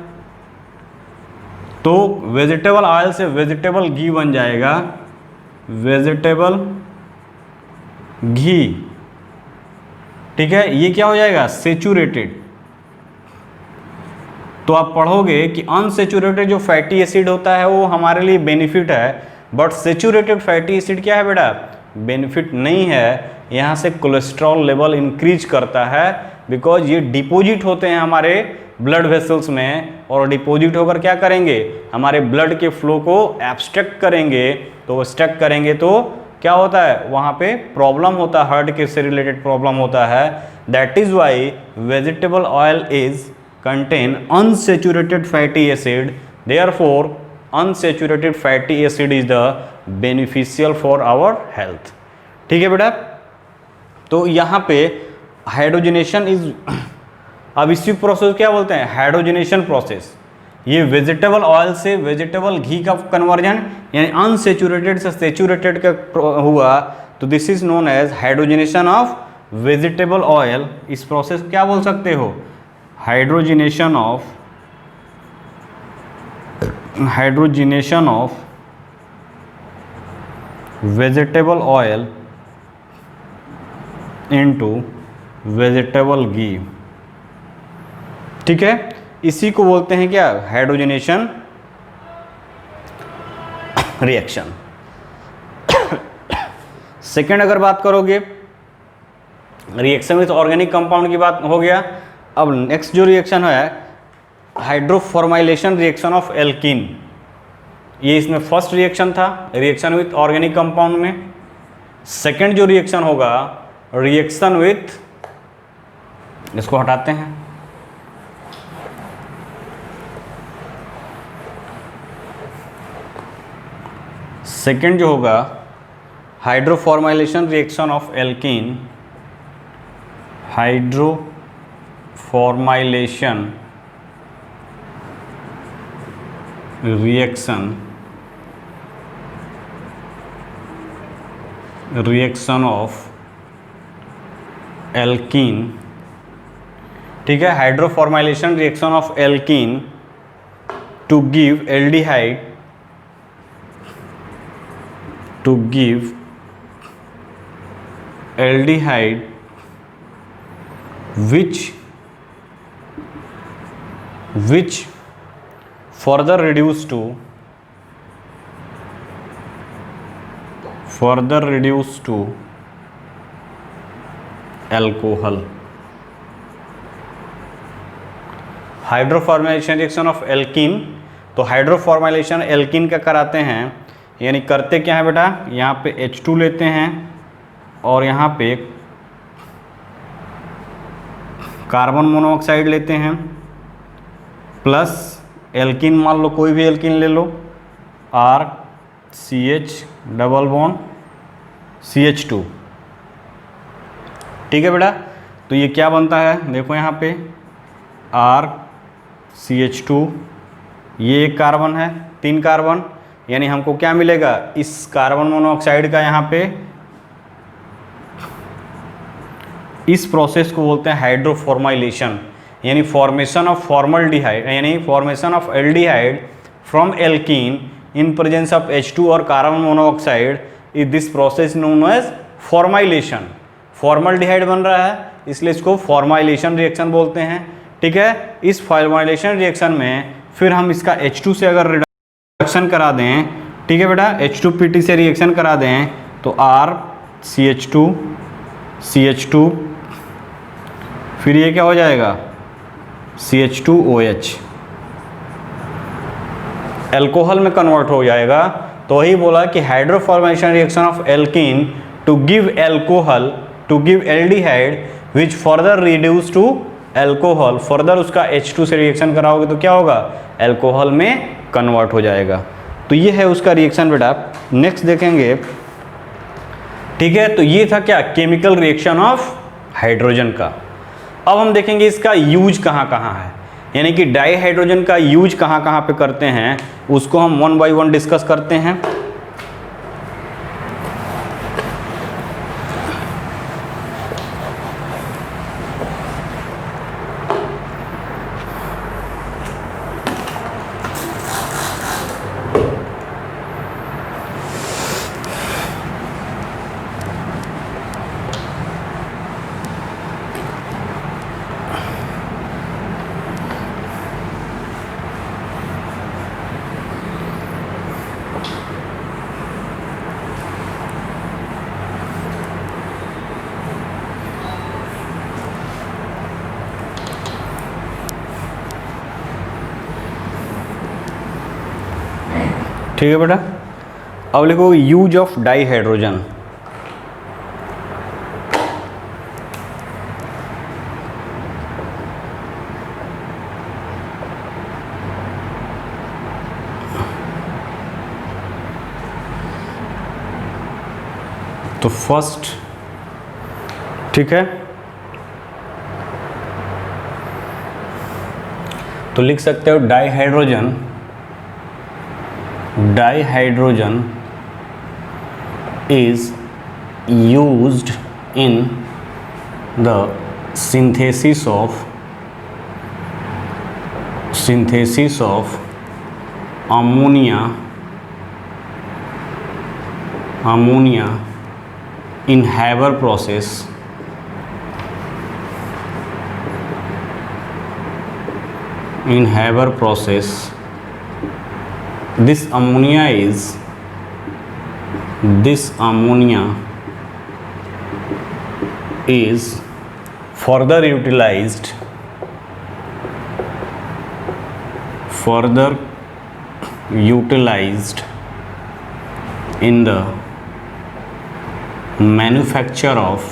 तो वेजिटेबल ऑयल से वेजिटेबल घी बन जाएगा, वेजिटेबल घी, ठीक है, ये क्या हो जाएगा, सेचुरेटेड। तो आप पढ़ोगे कि अनसेचुरेटेड जो फैटी एसिड होता है वो हमारे लिए बेनिफिट है, बट सेचुरेटेड फैटी एसिड क्या है बेटा, बेनिफिट नहीं है। यहाँ से कोलेस्ट्रॉल लेवल इंक्रीज करता है, बिकॉज ये डिपॉजिट होते हैं हमारे ब्लड वेसल्स में, और डिपॉजिट होकर क्या करेंगे, हमारे ब्लड के फ्लो को एब्स्ट्रैक्ट करेंगे। तो एब्स्ट्रैक्ट करेंगे तो क्या होता है, वहाँ पे प्रॉब्लम होता है, हार्ट के से रिलेटेड प्रॉब्लम होता है। That is why vegetable oil is contain unsaturated fatty acid, therefore unsaturated fatty acid is the beneficial for our health। ठीक है बेटा, तो यहाँ पे हाइड्रोजनेशन इज, अब इसी प्रोसेस क्या बोलते हैं, हाइड्रोजनेशन प्रोसेस। ये वेजिटेबल ऑयल से वेजिटेबल घी का कन्वर्जन यानी अनसेचुरेटेड से सेचुरेटेड का हुआ, तो this is known as hydrogenation of vegetable oil. इस प्रोसेस को क्या बोल सकते हो, hydrogenation of vegetable oil into vegetable घी। ठीक है, इसी को बोलते हैं क्या, हाइड्रोजनेशन रिएक्शन। सेकेंड अगर बात करोगे, रिएक्शन विथ ऑर्गेनिक कंपाउंड की बात हो गया। अब नेक्स्ट जो रिएक्शन है हाइड्रोफॉर्माइलेशन रिएक्शन ऑफ एल्कीन, ये इसमें फर्स्ट रिएक्शन था रिएक्शन विथ ऑर्गेनिक कंपाउंड में। सेकेंड जो रिएक्शन होगा रिएक्शन विथ, इसको हटाते हैं, सेकेंड जो होगा hydroformylation reaction of alkene, hydroformylation reaction of alkene. ठीक है, hydroformylation reaction of alkene to give aldehyde, to give aldehyde which further reduced to alcohol। Hydroformylation reaction of alkene, तो हाइड्रोफॉर्माइलेशन एल्कीन का कराते हैं, यानी करते क्या है बेटा, यहाँ पे H2 लेते हैं और यहाँ पे कार्बन मोनोऑक्साइड लेते हैं प्लस एल्कीन, मान लो कोई भी एल्कीन ले लो, RCH डबल बॉन्ड CH2। ठीक है बेटा, तो ये क्या बनता है, देखो यहाँ पे RCH2, ये एक कार्बन है, 3 कार्बन, यानी हमको क्या मिलेगा, इस कार्बन मोनोऑक्साइड का यहाँ पे, इस प्रोसेस को बोलते हैं हाइड्रोफॉर्माइलेशन, यानी फॉर्मेशन ऑफ फॉर्मल्डिहाइड, यानी formation of aldehyde from alkene in presence of H2 और carbon monoxide, is this process known as formylation. Formaldehyde बन रहा है इसलिए इसको फॉर्माइलेशन रिएक्शन बोलते हैं। ठीक है, इस फॉर्माइलेशन रिएक्शन में फिर हम इसका H2 से अगर रिएक्शन करा दें, ठीक है बेटा, H2PT से रिएक्शन करा दें तो RCH2 CH2, फिर ये क्या हो जाएगा, CH2OH, एल्कोहल में कन्वर्ट हो जाएगा। तो वही बोला कि hydroformation reaction of alkene to give alcohol, to give aldehyde which further reduce to alcohol, further उसका H2 से रिएक्शन कराओगे तो क्या होगा, एल्कोहल में कन्वर्ट हो जाएगा। तो ये है उसका रिएक्शन बेटा। नेक्स्ट देखेंगे, ठीक है, तो ये था क्या, केमिकल रिएक्शन ऑफ हाइड्रोजन का। अब हम देखेंगे इसका यूज कहाँ कहाँ है, यानी कि डाई हाइड्रोजन का यूज कहाँ कहाँ पे करते हैं, उसको हम 1 बाय 1 डिस्कस करते हैं। ठीक है बेटा, अब लिखो यूज ऑफ डाई हाइड्रोजन। तो फर्स्ट ठीक है, तो लिख सकते हो dihydrogen is used in the synthesis of ammonia in Haber process. This ammonia is further utilized in the manufacture of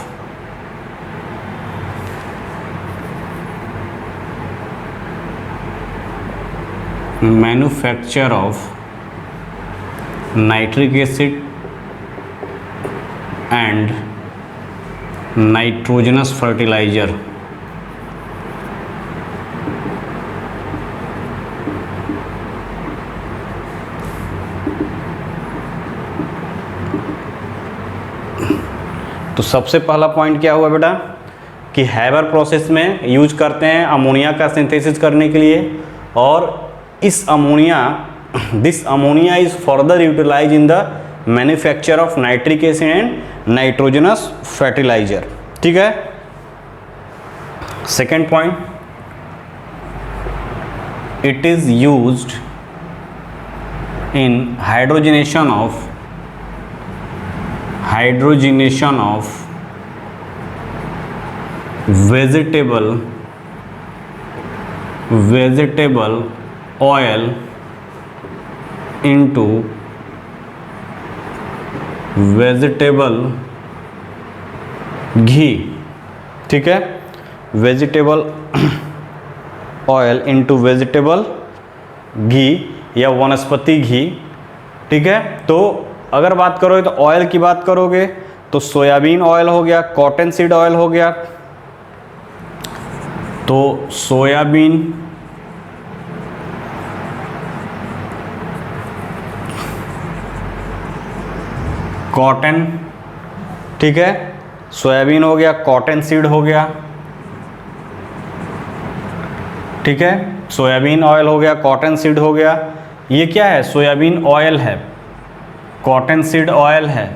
nitric acid and nitrogenous fertilizer. तो सबसे पहला पॉइंट क्या हुआ बेटा कि हैबर प्रोसेस में यूज करते हैं अमोनिया का सिंथेसिस करने के लिए, और this ammonia is further utilize in the manufacture of nitric acid and nitrogenous fertilizer. ठीक है, second point, it is used in hydrogenation of vegetable oil into vegetable ghee. ठीक है, vegetable oil into vegetable ghee या वनस्पति घी। ठीक है, तो अगर बात करोगे तो ऑयल की बात करोगे तो सोयाबीन ऑयल हो गया, कॉटन सीड ऑयल हो गया। तो सोयाबीन, कॉटन, ठीक है, सोयाबीन हो गया, कॉटन सीड हो गया। ठीक है, सोयाबीन ऑयल हो गया, कॉटन सीड हो गया। ये क्या है? सोयाबीन ऑयल है, कॉटन सीड ऑयल है।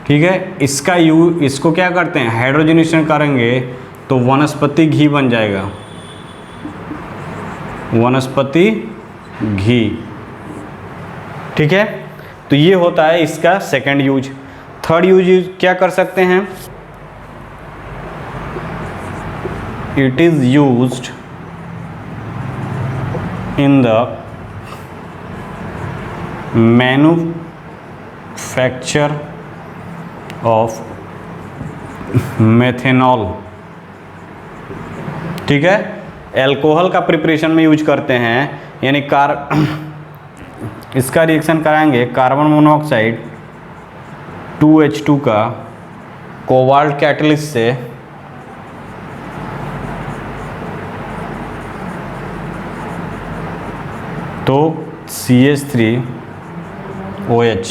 ठीक है, इसको क्या करते हैं? हाइड्रोजनेशन करेंगे तो वनस्पति घी बन जाएगा, वनस्पति घी। ठीक है, तो ये होता है इसका सेकंड यूज। थर्ड यूज क्या कर सकते हैं? It is used in the manufacture of methanol. ठीक है, एल्कोहल का प्रिपरेशन में यूज करते हैं, यानी इसका रिएक्शन कराएंगे कार्बन मोनोऑक्साइड 2H2 का कोबाल्ट कैटलिस्ट से तो CH3OH।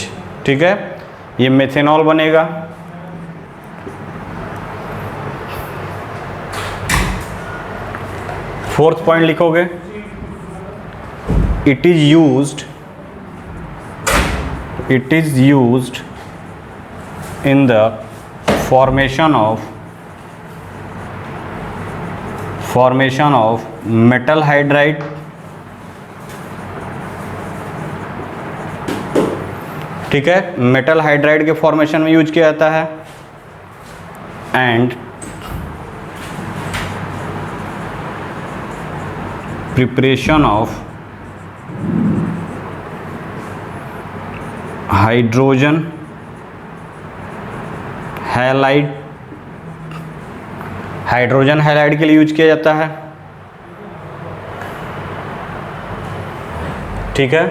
ठीक है, ये मेथेनॉल बनेगा। फोर्थ पॉइंट लिखोगे, it is used in the formation of metal hydride ठीक है, मेटल हाइड्राइड के फॉर्मेशन में यूज किया जाता है। And preparation of hydrogen halide, hydrogen halide के लिए यूज किया जाता है। ठीक है,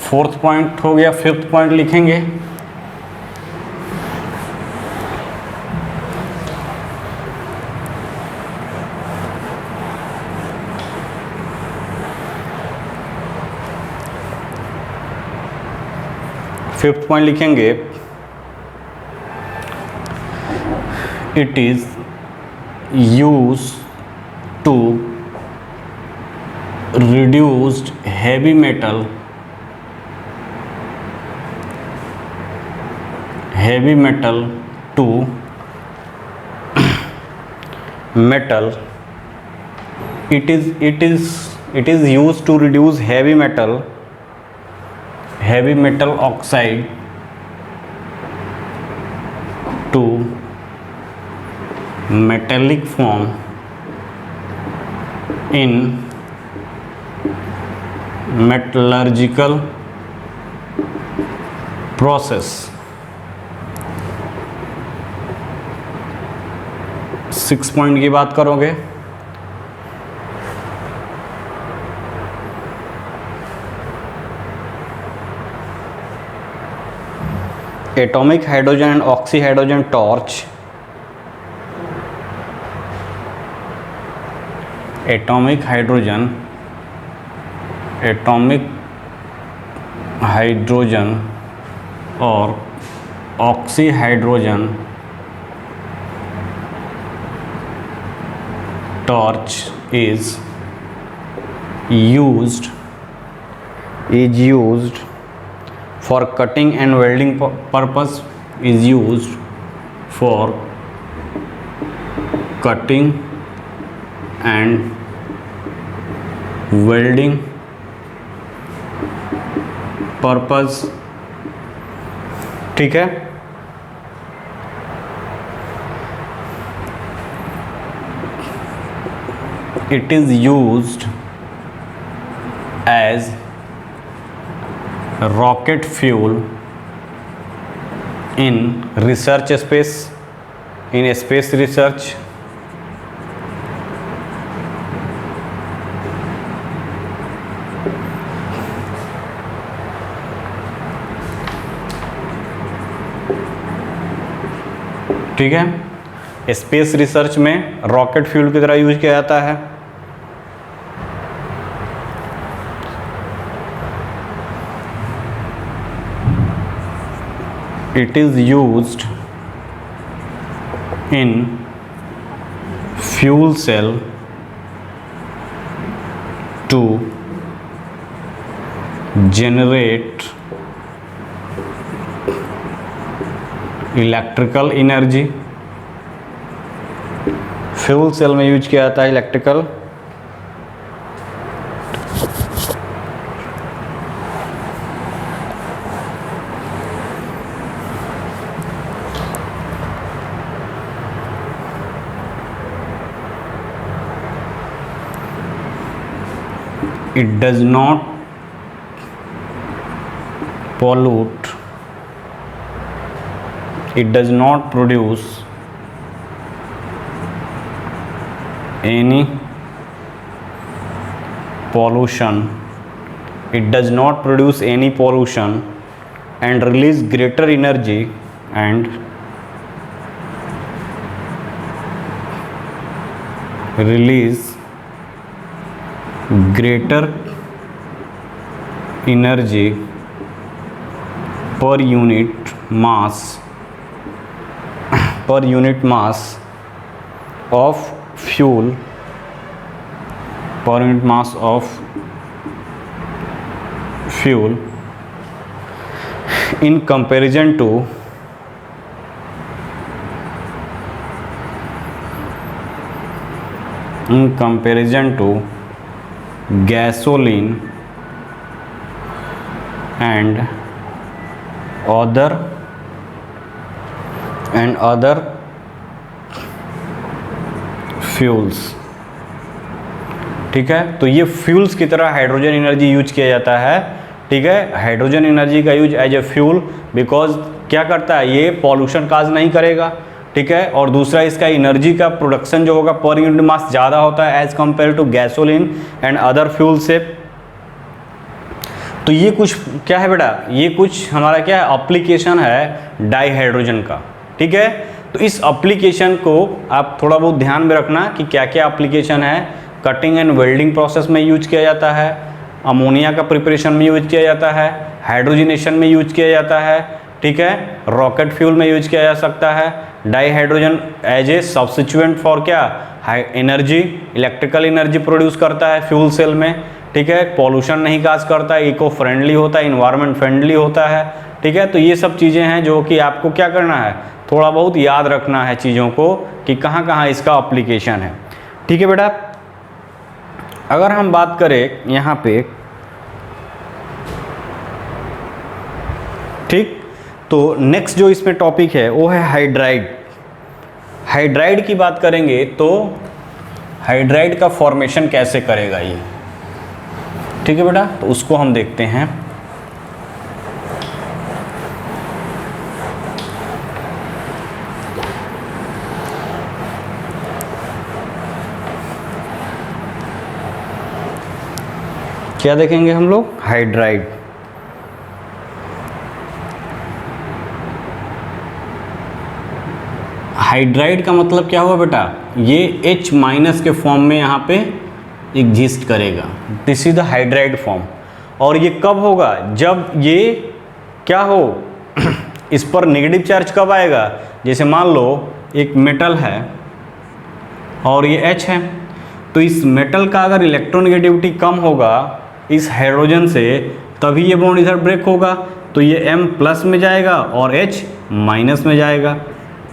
फोर्थ पॉइंट हो गया। फिफ्थ पॉइंट लिखेंगे, फिफ्थ पॉइंट लिखेंगे, it is use to reduced heavy metal to metal. It is used to reduce heavy metal oxide to metallic form in metallurgical process. 6 point की बात करोगे, atomic hydrogen and oxy hydrogen torch, atomic hydrogen और oxy hydrogen torch is used for cutting and welding purpose, is used for cutting and welding purpose. ठीक है, it is used as rocket fuel in research space, in space research. ठीक है, स्पेस रिसर्च में रॉकेट फ्यूल की तरह यूज किया जाता है। It is used in fuel cell to generate electrical energy. Fuel cell में यूज किया जाता है electrical it does not pollute, it does not produce any pollution, it does not produce any pollution and release greater energy and release greater energy per unit mass of fuel, per unit mass of fuel in comparison to gasoline and other fuels. ठीक है, तो ये फ्यूल्स की तरह हाइड्रोजन एनर्जी यूज किया जाता है। ठीक है, हाइड्रोजन एनर्जी का use as a fuel, because क्या करता है, ये पॉल्यूशन काज नहीं करेगा। ठीक है, और दूसरा इसका एनर्जी का प्रोडक्शन जो होगा पर यूनिट मास ज़्यादा होता है as compare to gasoline and other fuel से। तो ये कुछ क्या है बेटा, ये कुछ हमारा क्या है, एप्लीकेशन है डाई हाइड्रोजन का। ठीक है, तो इस एप्लीकेशन को आप थोड़ा बहुत ध्यान में रखना कि क्या क्या एप्लीकेशन है। कटिंग एंड वेल्डिंग प्रोसेस में यूज किया जाता है। अमोनिया का प्रिपरेशन में यूज किया जाता है, हाइड्रोजनेशन में यूज किया जाता है, ठीक है, रॉकेट फ्यूल में यूज किया जा सकता है। Dihydrogen as a substituent for क्या, high energy, electrical energy produce करता है फ्यूल सेल में, ठीक है, पॉल्यूशन नहीं काज करता है, इको फ्रेंडली होता है, इन्वायरमेंट फ्रेंडली होता है, ठीक है। तो ये सब चीज़ें हैं जो कि आपको क्या करना है, थोड़ा बहुत याद रखना है चीज़ों को कि कहाँ कहाँ इसका एप्लीकेशन है, ठीक है बेटा। अगर हम बात करें यहाँ पे, ठीक, तो नेक्स्ट जो इसमें टॉपिक है वो है हाइड्राइड। हाइड्राइड की बात करेंगे तो हाइड्राइड का फॉर्मेशन कैसे करेगा ये, ठीक है बेटा, तो उसको हम देखते हैं। क्या देखेंगे हम लोग, हाइड्राइड। हाइड्राइड का मतलब क्या हुआ बेटा, ये H माइनस के फॉर्म में यहाँ पे एग्जिस्ट करेगा, this is the hydride form. और ये कब होगा, जब ये क्या हो इस पर नेगेटिव चार्ज कब आएगा, जैसे मान लो एक मेटल है और ये H है, तो इस मेटल का अगर इलेक्ट्रोनेगेटिविटी कम होगा इस हाइड्रोजन से, तभी ये बॉन्ड इधर ब्रेक होगा, तो ये M प्लस में जाएगा और H माइनस में जाएगा,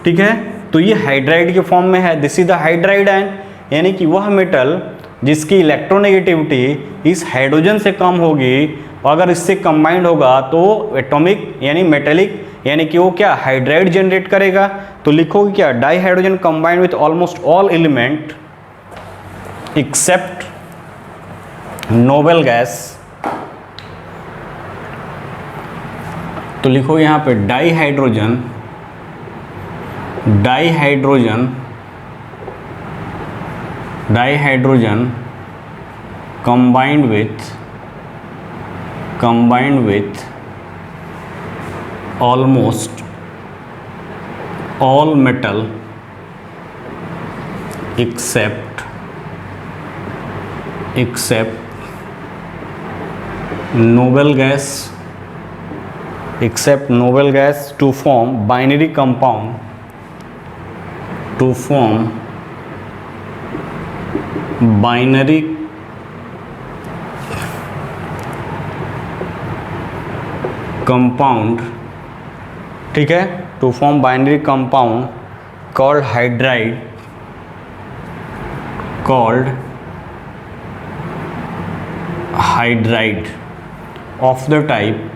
ठीक है। तो ये हाइड्राइड के फॉर्म में है, this is the hydride ion, यानी कि वह मेटल जिसकी इलेक्ट्रोनेगेटिविटी इस हाइड्रोजन से कम होगी, अगर इससे कंबाइंड होगा तो एटॉमिक यानी मेटेलिक, यानी कि वो क्या हाइड्राइड जनरेट करेगा। तो लिखोगे क्या, dihydrogen combined with almost all element except noble gas. तो लिखो यहाँ पे dihydrogen combined with almost all metal except noble gas to form binary compound, ठीक है, to form binary compound called hydride of the type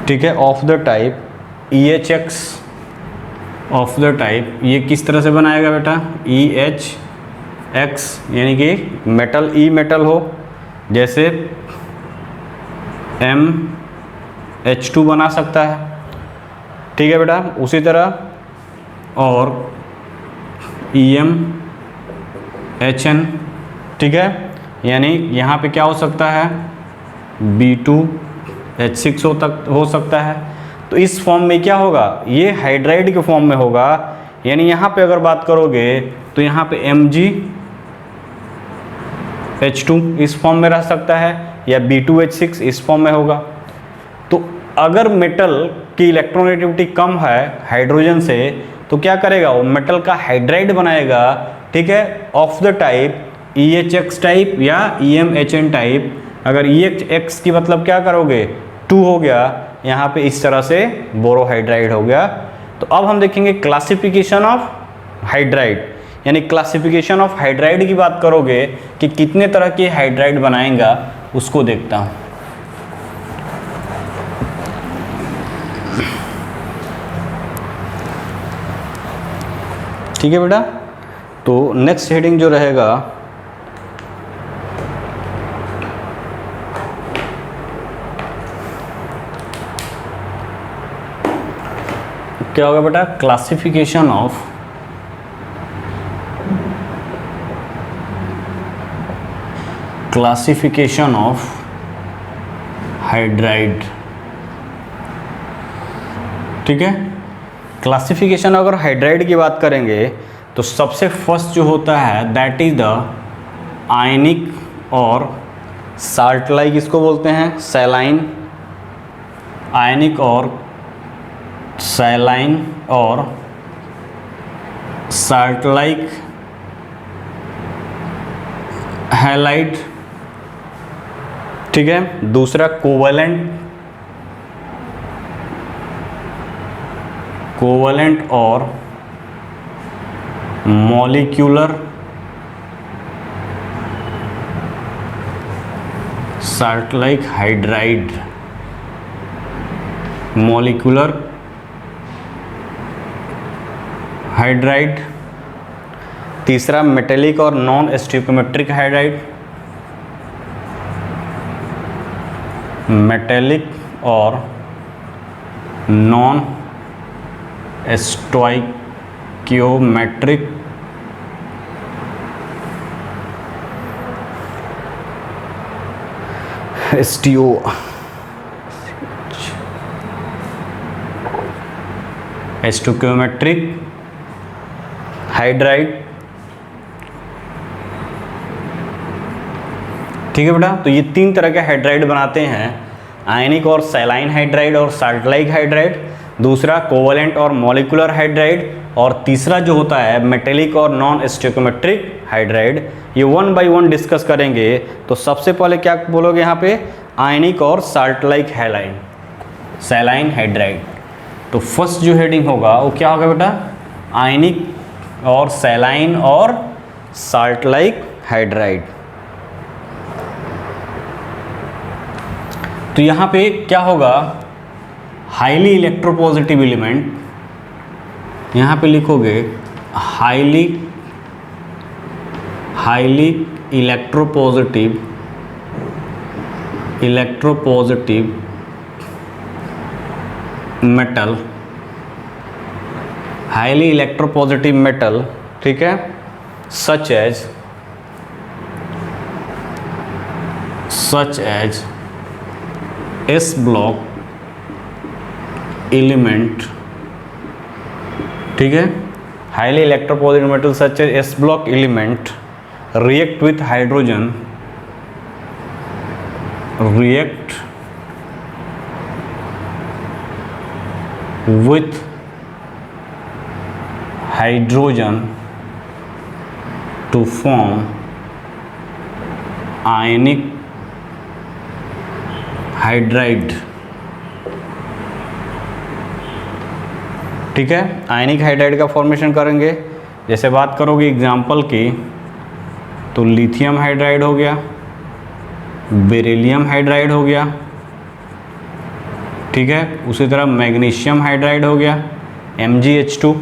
ठीक है, of the type EHX of the type. ये किस तरह से बनाएगा बेटा, EHX यानी कि मेटल ई मेटल हो, जैसे MH2 बना सकता है, ठीक है बेटा। उसी तरह और EMHN, ठीक है, यानी यहाँ पे क्या हो सकता है, B2H6 हो सकता है। तो इस फॉर्म में क्या होगा, ये हाइड्राइड के फॉर्म में होगा, यानी यहाँ पे अगर बात करोगे तो यहाँ पे MgH2 इस फॉर्म में रह सकता है, या B2H6 इस फॉर्म में होगा। तो अगर मेटल की इलेक्ट्रोनेगेटिविटी कम है हाइड्रोजन से, तो क्या करेगा, वो मेटल का हाइड्राइड बनाएगा, ठीक है, of the type EHX type या EMHN टाइप। अगर EHX की मतलब क्या करोगे, 2 हो गया, यहाँ पे इस तरह से बोरोहाइड्राइड हो गया। तो अब हम देखेंगे क्लासिफिकेशन ऑफ हाइड्राइड, यानी क्लासिफिकेशन ऑफ हाइड्राइड की बात करोगे कि कितने तरह के हाइड्राइड बनाएगा, उसको देखता हूँ। ठीक है बेटा, तो नेक्स्ट हेडिंग जो रहेगा क्या होगा बेटा, क्लासिफिकेशन ऑफ हाइड्राइड। ठीक है, क्लासिफिकेशन अगर हाइड्राइड की बात करेंगे तो सबसे फर्स्ट जो होता है दैट इज द आयनिक और साल्ट लाइक, इसको बोलते हैं सैलाइन, आयनिक और सैलाइन और साल्ट लाइक हैलाइड, ठीक है। दूसरा कोवलेंट और molecular salt like hydride, molecular hydride. तीसरा मेटेलिक और नॉन स्टियोमेट्रिक हाइड्राइड, मेटेलिक और नॉन स्टोइकियोमेट्रिक स्टोइकियोमेट्रिक हाइड्राइड, ठीक है बेटा। तो ये तीन तरह के हाइड्राइड बनाते हैं, आयनिक और सैलाइन हाइड्राइड और साल्ट लाइक हाइड्राइड, दूसरा कोवलेंट और मॉलिक्यूलर हाइड्राइड, और तीसरा जो होता है मेटेलिक और नॉन स्टियोमेट्रिक हाइड्राइड। ये वन बाय वन डिस्कस करेंगे। तो सबसे पहले क्या बोलोगे यहाँ पे, आयनिक और salt like haline saline hydride. तो फर्स्ट जो हेडिंग होगा वो क्या होगा बेटा, आयनिक और सैलाइन और साल्ट लाइक हाइड्राइड। तो यहाँ पे क्या होगा, हाईली इलेक्ट्रोपॉजिटिव एलिमेंट, यहाँ पे लिखोगे highly electropositive metal, highly electropositive metal, ठीक है, such as S block element, ठीक है, highly electropositive metal such as S block element react with hydrogen, to form ionic hydride, ठीक है। आयनिक हाइड्राइड का फॉर्मेशन करेंगे। जैसे बात करोगे एग्जाम्पल की, तो लिथियम हाइड्राइड हो गया, बेरिलियम हाइड्राइड हो गया, ठीक है। उसी तरह मैग्नीशियम हाइड्राइड हो गया, MgH2,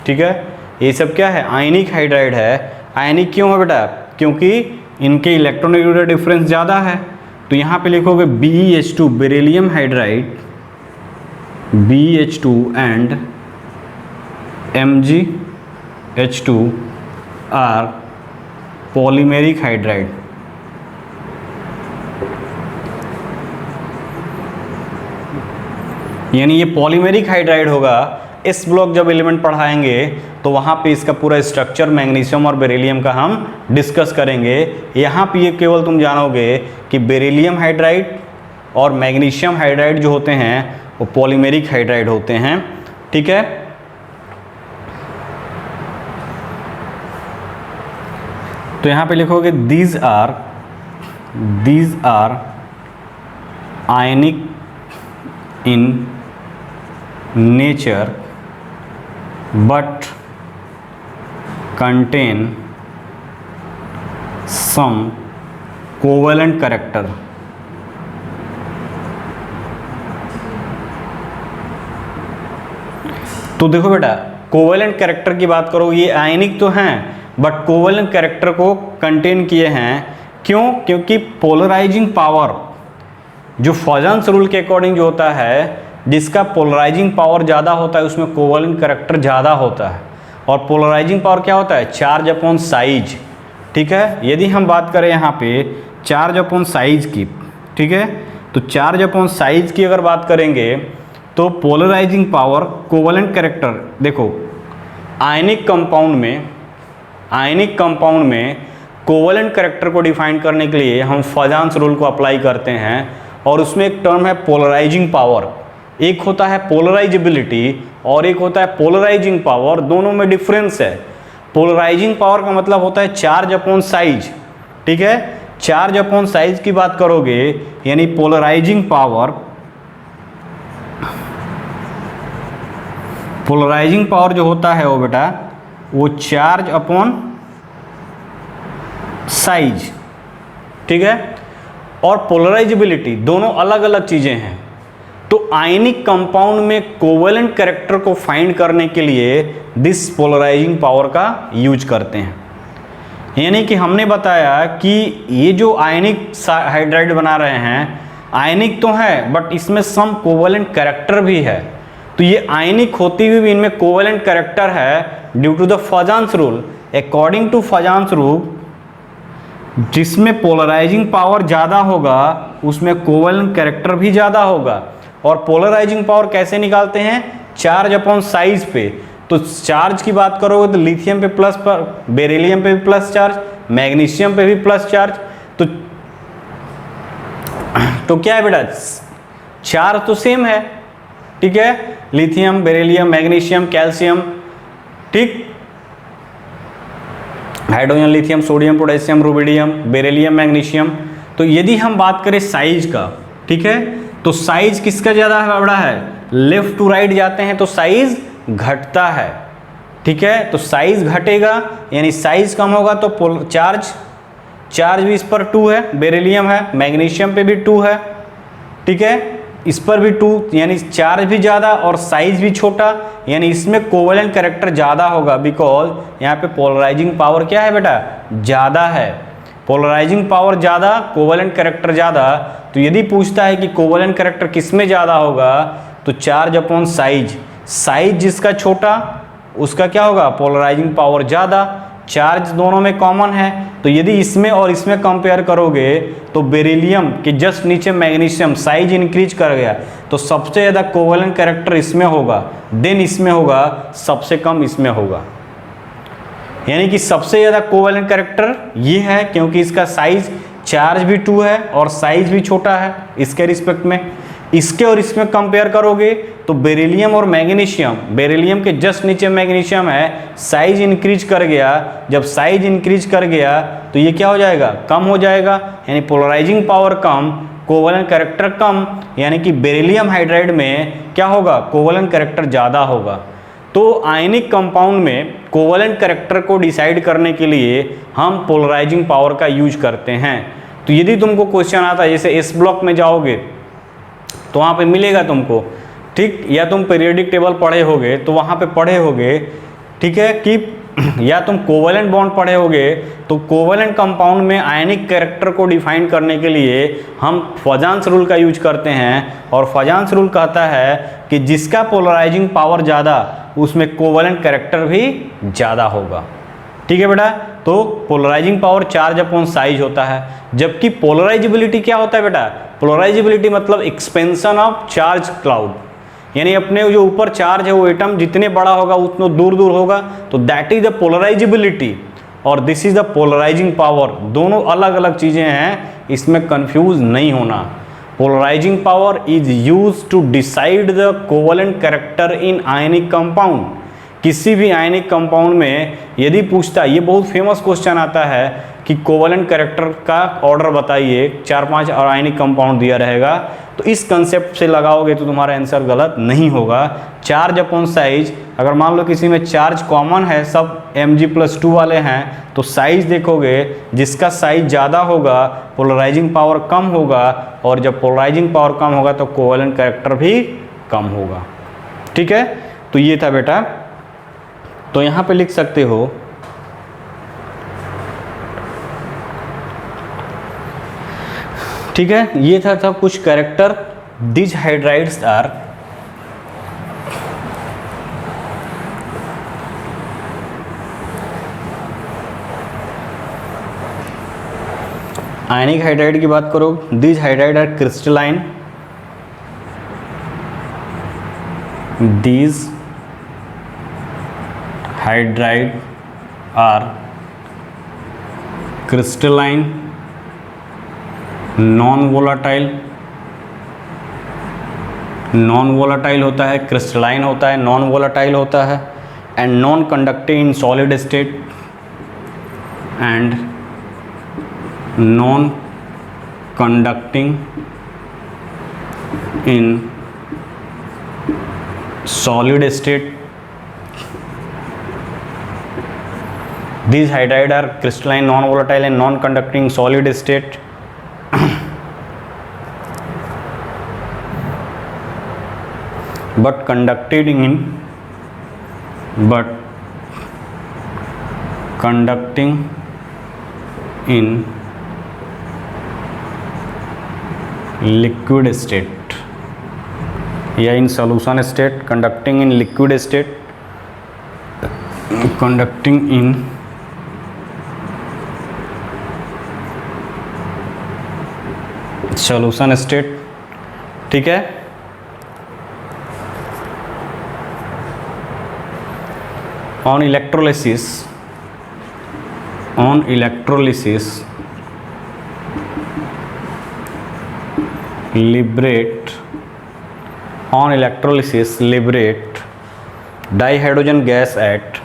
ठीक है। ये सब क्या है, आयनिक हाइड्राइड है। आयनिक क्यों है बेटा, क्योंकि इनके इलेक्ट्रोनेगेटिव डिफरेंस ज़्यादा है। तो यहाँ पे लिखोगे BeH2 beryllium hydride, BeH2 and MgH2 are polymeric hydride. यानी ये पॉलीमेरिक हाइड्राइड होगा। इस ब्लॉक जब एलिमेंट पढ़ाएंगे तो वहाँ पे इसका पूरा स्ट्रक्चर मैग्नीशियम और बेरिलियम का हम डिस्कस करेंगे। यहाँ पे ये केवल तुम जानोगे कि बेरिलियम हाइड्राइड और मैग्नीशियम हाइड्राइड जो होते हैं वो पॉलीमेरिक हाइड्राइड होते हैं, ठीक है। तो यहाँ पे लिखोगे these are ionic in nature but contain some covalent character। तो देखो बेटा, कोवेलेंट कैरेक्टर की बात करो, ये आयनिक तो हैं बट कोवेलेंट कैरेक्टर को कंटेन किए हैं। क्यों? क्योंकि पोलराइजिंग पावर जो फॉजन्स रूल के अकॉर्डिंग जो होता है, जिसका पोलराइजिंग पावर ज़्यादा होता है उसमें कोवेलेंट कैरेक्टर ज़्यादा होता है। और पोलराइजिंग पावर क्या होता है, चार्ज अपॉन साइज, ठीक है। यदि हम बात करें यहाँ पे चार्ज अपॉन साइज की, ठीक है, तो चार्ज अपॉन साइज की अगर बात करेंगे तो पोलराइजिंग पावर कोवेलेंट कैरेक्टर, देखो आयनिक कंपाउंड में आयनिक कंपाउंड में कोवेलेंट कैरेक्टर को डिफाइन करने के लिए हम फजान्स रूल को अप्लाई करते हैं और उसमें एक टर्म है पोलराइजिंग पावर। एक होता है पोलराइजेबिलिटी और एक होता है पोलराइजिंग पावर, दोनों में डिफरेंस है। पोलराइजिंग पावर का मतलब होता है चार्ज अपॉन साइज, ठीक है। चार्ज अपॉन साइज की बात करोगे यानी पोलराइजिंग पावर, पोलराइजिंग पावर जो होता है वो बेटा वो चार्ज अपॉन साइज, ठीक है। और पोलराइजेबिलिटी दोनों अलग अलग चीजें हैं। तो आयनिक कंपाउंड में कोवेलेंट कैरेक्टर को फाइंड करने के लिए दिस पोलराइजिंग पावर का यूज करते हैं। यानी कि हमने बताया कि ये जो आयनिक हाइड्राइड बना रहे हैं, आयनिक तो है बट इसमें सम कोवेलेंट कैरेक्टर भी है। तो ये आयनिक होती हुई भी इनमें कोवेलेंट कैरेक्टर है due to the Fajans rule. According to Fajans rule, जिसमें पोलराइजिंग पावर ज़्यादा होगा उसमें कोवेलेंट कैरेक्टर भी ज़्यादा होगा। और पोलराइजिंग पावर कैसे निकालते हैं? चार्ज अपॉन साइज पे। तो चार्ज की बात करोगे तो लिथियम पे प्लस, पर बेरिलियम पे भी प्लस चार्ज, मैग्नीशियम पे भी प्लस चार्ज। तो क्या है बेटा, चार्ज तो सेम है, ठीक है। लिथियम, बेरिलियम, मैग्नीशियम, कैल्शियम, ठीक। Hydrogen, lithium, sodium, potassium, rubidium, beryllium, magnesium. तो यदि हम बात करें साइज का, ठीक है, तो साइज किसका ज़्यादा बड़ा है? लेफ्ट टू राइट जाते हैं तो साइज घटता है, ठीक है। तो साइज घटेगा यानी साइज कम होगा तो चार्ज भी इस पर 2 है, बेरिलियम है, मैग्नीशियम पे भी 2 है, ठीक है। इस पर भी 2 यानी चार्ज भी ज़्यादा और साइज भी छोटा, यानी इसमें कोवेलेंट कैरेक्टर ज़्यादा होगा बिकॉज यहाँ पे पोलराइजिंग पावर क्या है बेटा? ज़्यादा है। पोलराइजिंग पावर ज़्यादा, कोवेलेंट कैरेक्टर ज़्यादा। तो यदि पूछता है कि कोवेलेंट कैरेक्टर किस में ज़्यादा होगा तो चार्ज अपॉन साइज। साइज जिसका छोटा उसका क्या होगा? पोलराइजिंग पावर ज़्यादा। चार्ज दोनों में कॉमन है, तो यदि इसमें और इसमें कंपेयर करोगे तो बेरिलियम के जस्ट नीचे मैग्नीशियम साइज इंक्रीज कर गया, तो सबसे ज़्यादा कोवेलेंट कैरेक्टर इसमें होगा, देन इसमें होगा, सबसे कम इसमें होगा। यानी कि सबसे ज़्यादा कोवेलेंट कैरेक्टर ये है क्योंकि इसका साइज, चार्ज भी 2 है और साइज भी छोटा है इसके रिस्पेक्ट में। इसके और इसमें कंपेयर करोगे तो बेरिलियम और मैग्नीशियम, बेरिलियम के जस्ट नीचे मैग्नीशियम है, साइज इंक्रीज कर गया। जब साइज इंक्रीज कर गया तो ये क्या हो जाएगा? कम हो जाएगा, यानी पोलराइजिंग पावर कम, कोवेलेंट कैरेक्टर कम, यानी कि बेरिलियम हाइड्राइड में क्या होगा? कोवेलेंट कैरेक्टर ज़्यादा होगा। तो आयनिक कंपाउंड में कोवेलेंट कैरेक्टर को डिसाइड करने के लिए हम पोलराइजिंग पावर का यूज करते हैं। तो यदि तुमको क्वेश्चन आता है जैसे एस ब्लॉक में जाओगे तो वहाँ पे मिलेगा तुमको, ठीक, या तुम पीरियोडिक टेबल पढ़े होगे तो वहाँ पे पढ़े होगे, ठीक है, कि या तुम कोवेलेंट बॉन्ड पढ़े होगे तो कोवेलेंट कंपाउंड में आयनिक कैरेक्टर को डिफाइन करने के लिए हम फजान्स रूल का यूज करते हैं। और फजान्स रूल कहता है कि जिसका पोलराइजिंग पावर ज़्यादा उसमें कोवेलेंट कैरेक्टर भी ज़्यादा होगा, ठीक है बेटा। तो polarizing power charge upon size होता है, जबकि पोलराइजेबिलिटी क्या होता है बेटा? पोलराइजेबिलिटी मतलब एक्सपेंशन ऑफ चार्ज क्लाउड, यानी अपने जो ऊपर चार्ज है वो एटम जितने बड़ा होगा उतना दूर दूर होगा, तो दैट इज द पोलराइजेबिलिटी और this is the polarizing power. दोनों अलग अलग चीज़ें हैं, इसमें कंफ्यूज नहीं होना। Polarizing power is use to decide the covalent character in ionic compound. किसी भी आयनिक कंपाउंड में यदि पूछता है, ये बहुत फेमस क्वेश्चन आता है कि कोवेलेंट कैरेक्टर का ऑर्डर बताइए, 4-5 और आयनिक कंपाउंड दिया रहेगा, तो इस कंसेप्ट से लगाओगे तो तुम्हारा आंसर गलत नहीं होगा। चार्ज अपॉन साइज, अगर मान लो किसी में चार्ज कॉमन है, सब Mg+2 वाले हैं, तो साइज देखोगे, जिसका साइज ज़्यादा होगा पोलराइजिंग पावर कम होगा, और जब पोलराइजिंग पावर कम होगा तो कोवेलेंट कैरेक्टर भी कम होगा, ठीक है। तो ये था बेटा, तो यहाँ पे लिख सकते हो ठीक है। ये था कुछ character, this hydrides are ionic hydride की बात करो, this hydride are crystalline, these hydride are crystalline, non volatile, non volatile होता है, क्रिस्टलाइन होता है, नॉन वोलाटाइल होता है, and non conducting in solid state and non conducting in solid state. These hydride are crystalline, non-volatile and non-conducting solid state. but conducting in liquid state या in solution state. Conducting in liquid state, conducting in solution state. ठीक है, on electrolysis liberate dihydrogen gas at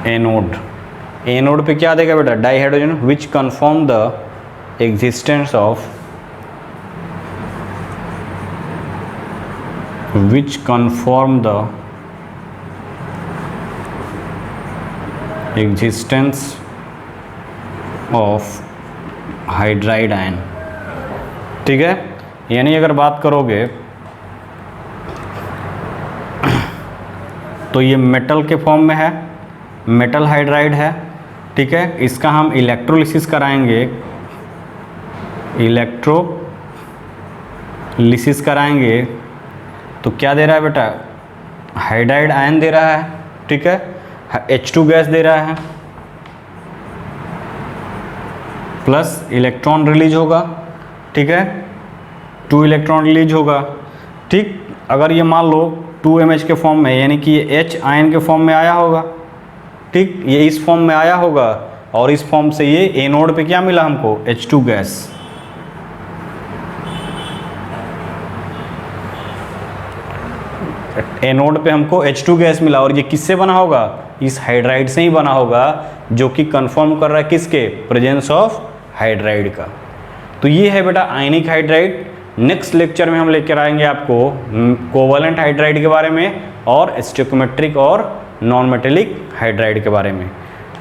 anode. Anode पे क्या देगा बेटा? Dihydrogen which confirm the existence of hydride ion. ठीक है, यानी अगर बात करोगे तो ये मेटल के फॉर्म में है, मेटल हाइड्राइड है. ठीक है, इसका हम इलेक्ट्रोलिसिस कराएंगे तो क्या दे रहा है बेटा? हाइड्राइड आयन दे रहा है. ठीक है, H2 गैस दे रहा है, प्लस इलेक्ट्रॉन रिलीज होगा. ठीक है, 2 इलेक्ट्रॉन रिलीज होगा. ठीक, अगर ये मान लो 2MH के फॉर्म में, यानी कि ये H आयन के फॉर्म में आया होगा. ठीक, ये इस फॉर्म में आया होगा और इस फॉर्म से ये एनोड पे क्या मिला हमको? H2 gas. एनोड पे हमको H2 गैस मिला और ये किससे बना होगा? इस हाइड्राइड से ही बना होगा, जो कि कंफर्म कर रहा है किसके? प्रेजेंस ऑफ हाइड्राइड का. तो ये है बेटा आयनिक हाइड्राइड. नेक्स्ट लेक्चर में हम लेकर आएंगे आपको कोवलेंट हाइड्राइड के बारे में और स्टोइकोमेट्रिक और नॉन मेटेलिक हाइड्राइड के बारे में.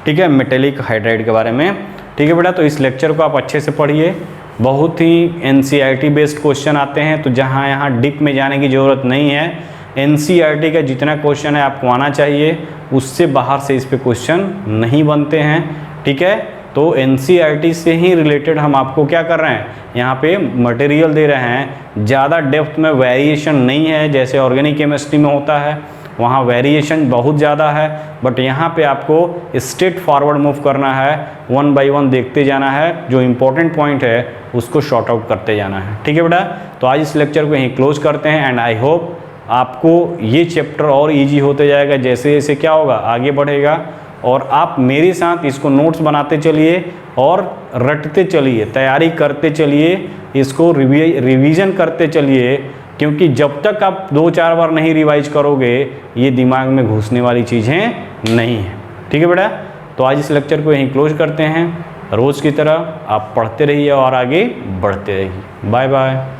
ठीक है, मेटेलिक हाइड्राइड के बारे में. ठीक है बेटा, तो इस लेक्चर को आप अच्छे से पढ़िए. बहुत ही NCERT बेस्ड क्वेश्चन आते हैं, तो जहाँ यहाँ डीप में जाने की ज़रूरत नहीं है. NCERT का जितना क्वेश्चन है आपको आना चाहिए, उससे बाहर से इस पे क्वेश्चन नहीं बनते हैं. ठीक है, तो NCERT से ही रिलेटेड हम आपको क्या कर रहे हैं, यहाँ पे मटेरियल दे रहे हैं. ज़्यादा डेप्थ में वेरिएशन नहीं है, जैसे ऑर्गेनिक केमिस्ट्री में होता है, वहाँ वेरिएशन बहुत ज़्यादा है. बट यहाँ पे आपको स्ट्रेट फॉरवर्ड मूव करना है, 1 बाय 1 देखते जाना है, जो इम्पोर्टेंट पॉइंट है उसको शॉर्ट आउट करते जाना है. ठीक है बेटा, तो आज इस लेक्चर को यहीं क्लोज करते हैं. एंड आई होप आपको ये चैप्टर और ईजी होते जाएगा जैसे जैसे क्या होगा, आगे बढ़ेगा. और आप मेरे साथ इसको नोट्स बनाते चलिए और रटते चलिए, तैयारी करते चलिए, इसको रिवीजन करते चलिए, क्योंकि जब तक आप 2-4 बार नहीं रिवाइज करोगे ये दिमाग में घुसने वाली चीज़ें नहीं हैं. ठीक है बेटा, तो आज इस लेक्चर को यहीं क्लोज करते हैं. रोज़ की तरह आप पढ़ते रहिए और आगे बढ़ते रहिए. Bye bye.